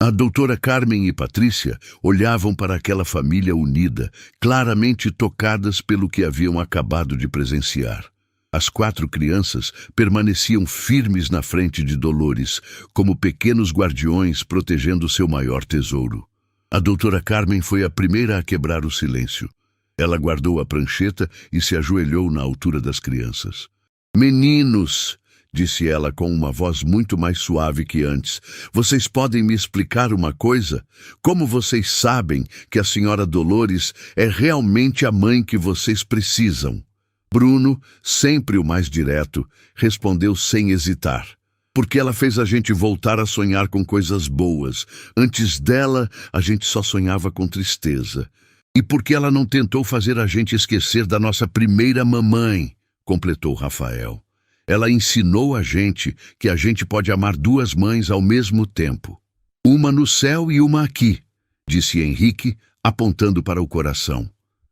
A doutora Carmen e Patrícia olhavam para aquela família unida, claramente tocadas pelo que haviam acabado de presenciar. As 4 crianças permaneciam firmes na frente de Dolores, como pequenos guardiões protegendo seu maior tesouro. A doutora Carmen foi a primeira a quebrar o silêncio. Ela guardou a prancheta e se ajoelhou na altura das crianças. Meninos, disse ela com uma voz muito mais suave que antes, vocês podem me explicar uma coisa? Como vocês sabem que a senhora Dolores é realmente a mãe que vocês precisam? Bruno, sempre o mais direto, respondeu sem hesitar. Porque ela fez a gente voltar a sonhar com coisas boas. Antes dela, a gente só sonhava com tristeza. E porque ela não tentou fazer a gente esquecer da nossa primeira mamãe, completou Rafael. Ela ensinou a gente que a gente pode amar 2 mães ao mesmo tempo. Uma no céu e uma aqui, disse Henrique, apontando para o coração.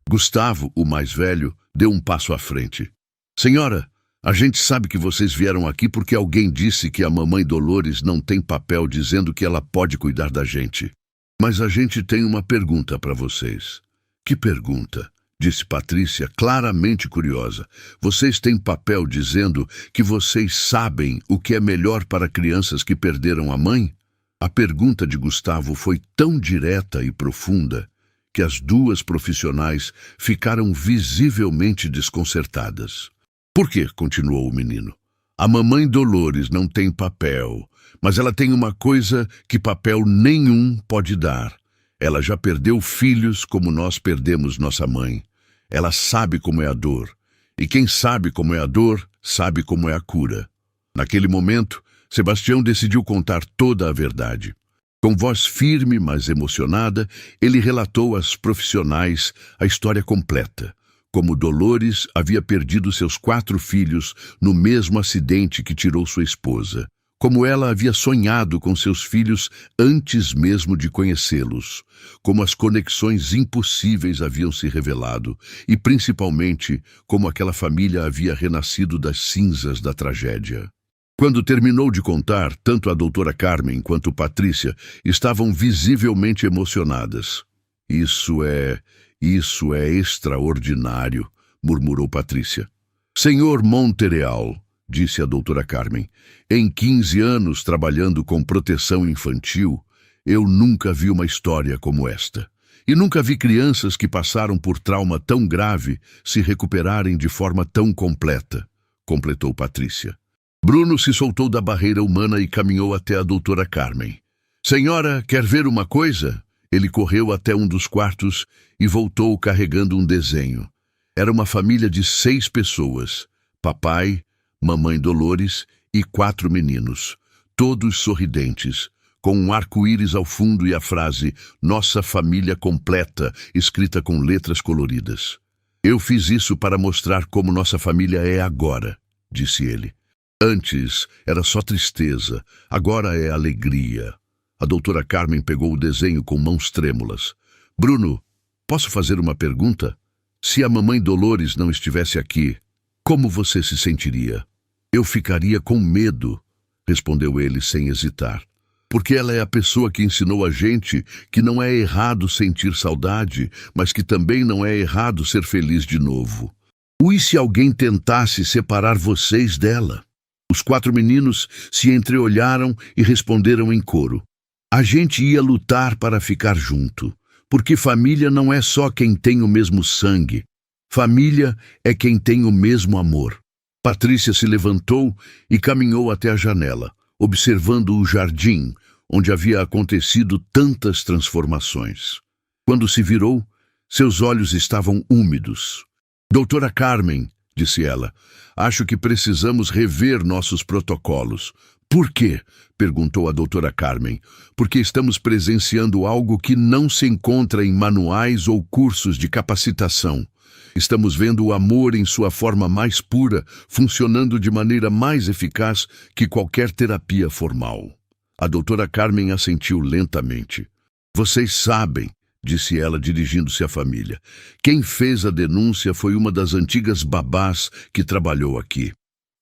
Gustavo, o mais velho, deu um passo à frente. Senhora, a gente sabe que vocês vieram aqui porque alguém disse que a mamãe Dolores não tem papel dizendo que ela pode cuidar da gente. Mas a gente tem uma pergunta para vocês. Que pergunta? Disse Patrícia, claramente curiosa. Vocês têm papel dizendo que vocês sabem o que é melhor para crianças que perderam a mãe? A pergunta de Gustavo foi tão direta e profunda que as 2 profissionais ficaram visivelmente desconcertadas. Por quê? Continuou o menino. A mamãe Dolores não tem papel, mas ela tem uma coisa que papel nenhum pode dar. Ela já perdeu filhos como nós perdemos nossa mãe. Ela sabe como é a dor. E quem sabe como é a dor, sabe como é a cura. Naquele momento, Sebastião decidiu contar toda a verdade. Com voz firme, mas emocionada, ele relatou às profissionais a história completa. Como Dolores havia perdido seus 4 filhos no mesmo acidente que tirou sua esposa. Como ela havia sonhado com seus filhos antes mesmo de conhecê-los. Como as conexões impossíveis haviam se revelado. E, principalmente, como aquela família havia renascido das cinzas da tragédia. Quando terminou de contar, tanto a doutora Carmen quanto Patrícia estavam visivelmente emocionadas. Isso é extraordinário, murmurou Patrícia. Senhor Montereal, disse a doutora Carmen, em 15 anos trabalhando com proteção infantil, eu nunca vi uma história como esta. E nunca vi crianças que passaram por trauma tão grave se recuperarem de forma tão completa, completou Patrícia. Bruno se soltou da barreira humana e caminhou até a doutora Carmen. Senhora, quer ver uma coisa? Ele correu até um dos quartos e voltou carregando um desenho. Era uma família de 6 pessoas: papai, mamãe Dolores e 4 meninos, todos sorridentes, com um arco-íris ao fundo e a frase "Nossa família completa", escrita com letras coloridas. "Eu fiz isso para mostrar como nossa família é agora", disse ele. "Antes era só tristeza, agora é alegria." A doutora Carmen pegou o desenho com mãos trêmulas. "Bruno, posso fazer uma pergunta? Se a mamãe Dolores não estivesse aqui, como você se sentiria?" "Eu ficaria com medo", respondeu ele sem hesitar. "Porque ela é a pessoa que ensinou a gente que não é errado sentir saudade, mas que também não é errado ser feliz de novo. E se alguém tentasse separar vocês dela?" Os 4 meninos se entreolharam e responderam em coro: "A gente ia lutar para ficar junto, porque família não é só quem tem o mesmo sangue. Família é quem tem o mesmo amor." Patrícia se levantou e caminhou até a janela, observando o jardim, onde havia acontecido tantas transformações. Quando se virou, seus olhos estavam úmidos. "Doutora Carmen", disse ela, "acho que precisamos rever nossos protocolos." "Por quê?", perguntou a doutora Carmen. "Porque estamos presenciando algo que não se encontra em manuais ou cursos de capacitação. Estamos vendo o amor em sua forma mais pura, funcionando de maneira mais eficaz que qualquer terapia formal." A doutora Carmen assentiu lentamente. "Vocês sabem", disse ela, dirigindo-se à família, "quem fez a denúncia foi uma das antigas babás que trabalhou aqui.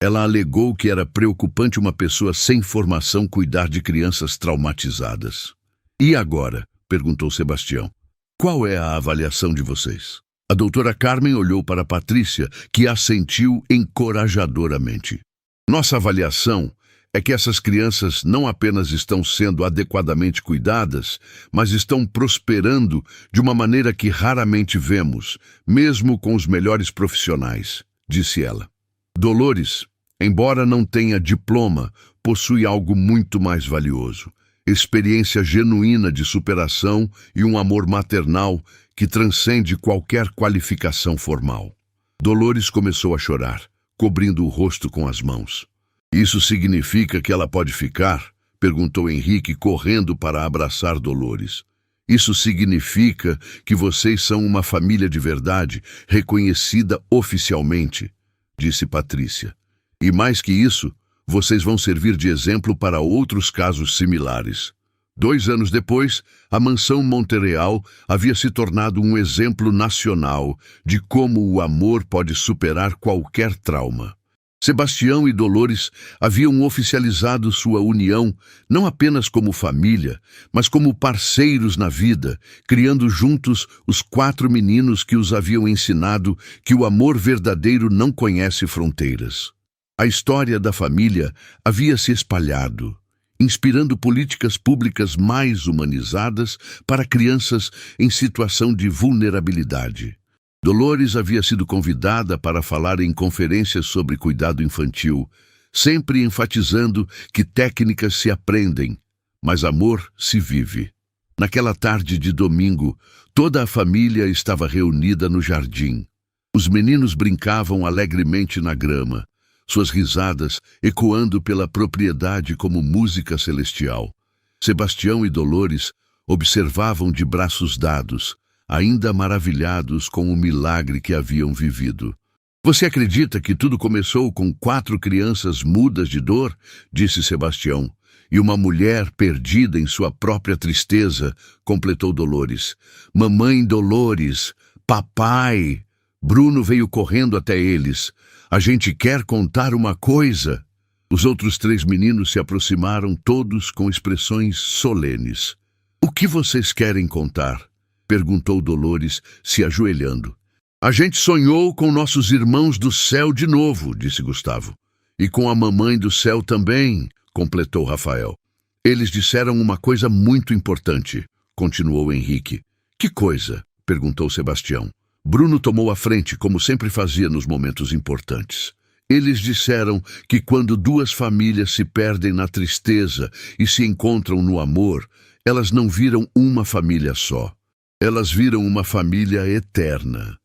Ela alegou que era preocupante uma pessoa sem formação cuidar de crianças traumatizadas." "E agora?", perguntou Sebastião. "Qual é a avaliação de vocês?" A doutora Carmen olhou para Patrícia, que assentiu encorajadoramente. "Nossa avaliação é que essas crianças não apenas estão sendo adequadamente cuidadas, mas estão prosperando de uma maneira que raramente vemos, mesmo com os melhores profissionais", disse ela. "Dolores, embora não tenha diploma, possui algo muito mais valioso: experiência genuína de superação e um amor maternal que transcende qualquer qualificação formal." Dolores começou a chorar, cobrindo o rosto com as mãos. "Isso significa que ela pode ficar?", perguntou Henrique, correndo para abraçar Dolores. "Isso significa que vocês são uma família de verdade, reconhecida oficialmente", disse Patrícia. "E mais que isso, vocês vão servir de exemplo para outros casos similares." 2 anos depois, a mansão Monterreal havia se tornado um exemplo nacional de como o amor pode superar qualquer trauma. Sebastião e Dolores haviam oficializado sua união não apenas como família, mas como parceiros na vida, criando juntos os 4 meninos que os haviam ensinado que o amor verdadeiro não conhece fronteiras. A história da família havia se espalhado, inspirando políticas públicas mais humanizadas para crianças em situação de vulnerabilidade. Dolores havia sido convidada para falar em conferências sobre cuidado infantil, sempre enfatizando que técnicas se aprendem, mas amor se vive. Naquela tarde de domingo, toda a família estava reunida no jardim. Os meninos brincavam alegremente na grama, suas risadas ecoando pela propriedade como música celestial. Sebastião e Dolores observavam de braços dados, ainda maravilhados com o milagre que haviam vivido. "Você acredita que tudo começou com 4 crianças mudas de dor?", disse Sebastião. "E uma mulher perdida em sua própria tristeza", completou Dolores. "Mamãe Dolores, papai." Bruno veio correndo até eles. "A gente quer contar uma coisa." Os outros 3 meninos se aproximaram, todos com expressões solenes. "O que vocês querem contar?", perguntou Dolores, se ajoelhando. "A gente sonhou com nossos irmãos do céu de novo", disse Gustavo. "E com a mamãe do céu também", completou Rafael. "Eles disseram uma coisa muito importante", continuou Henrique. "Que coisa?", perguntou Sebastião. Bruno tomou a frente, como sempre fazia nos momentos importantes. "Eles disseram que quando 2 famílias se perdem na tristeza e se encontram no amor, elas não viram uma família só. Elas viram uma família eterna."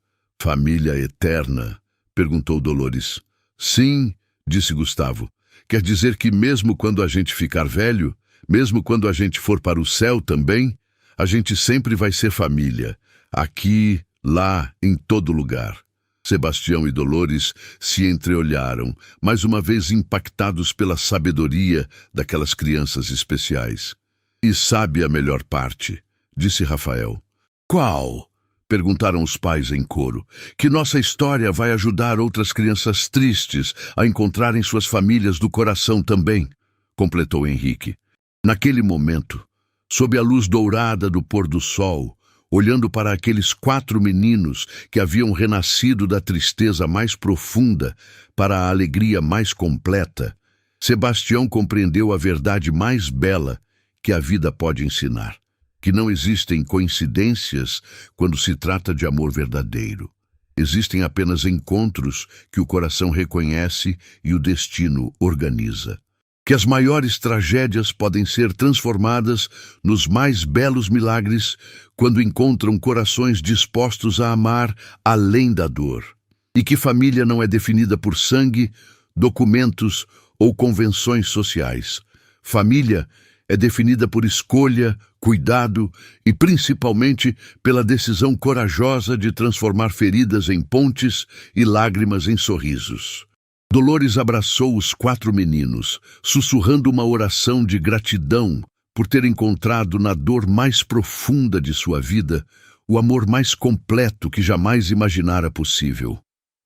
Família eterna? Perguntou Dolores. Sim, disse Gustavo. Quer dizer que mesmo quando a gente ficar velho, mesmo quando a gente for para o céu também, a gente sempre vai ser família. Aqui, lá, em todo lugar. Sebastião e Dolores se entreolharam, mais uma vez impactados pela sabedoria daquelas crianças especiais. E sabe a melhor parte? Disse Rafael. Qual? Perguntaram os pais em coro. Que nossa história vai ajudar outras crianças tristes a encontrarem suas famílias do coração também, completou Henrique. Naquele momento, sob a luz dourada do pôr do sol, olhando para aqueles 4 meninos que haviam renascido da tristeza mais profunda para a alegria mais completa, Sebastião compreendeu a verdade mais bela que a vida pode ensinar. Que não existem coincidências quando se trata de amor verdadeiro. Existem apenas encontros que o coração reconhece e o destino organiza. Que as maiores tragédias podem ser transformadas nos mais belos milagres quando encontram corações dispostos a amar além da dor. E que família não é definida por sangue, documentos ou convenções sociais. Família é definida por escolha, cuidado e principalmente pela decisão corajosa de transformar feridas em pontes e lágrimas em sorrisos. Dolores abraçou os 4 meninos, sussurrando uma oração de gratidão por ter encontrado na dor mais profunda de sua vida o amor mais completo que jamais imaginara possível.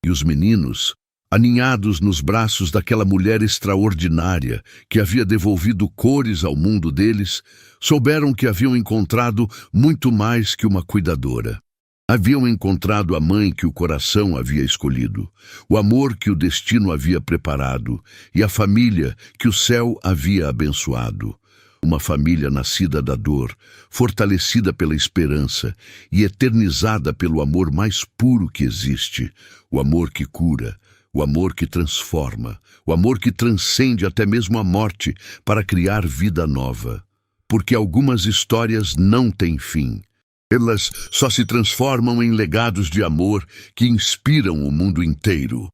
E os meninos, aninhados nos braços daquela mulher extraordinária que havia devolvido cores ao mundo deles, souberam que haviam encontrado muito mais que uma cuidadora. Haviam encontrado a mãe que o coração havia escolhido, o amor que o destino havia preparado e a família que o céu havia abençoado. Uma família nascida da dor, fortalecida pela esperança e eternizada pelo amor mais puro que existe, o amor que cura, o amor que transforma, o amor que transcende até mesmo a morte para criar vida nova. Porque algumas histórias não têm fim. Elas só se transformam em legados de amor que inspiram o mundo inteiro.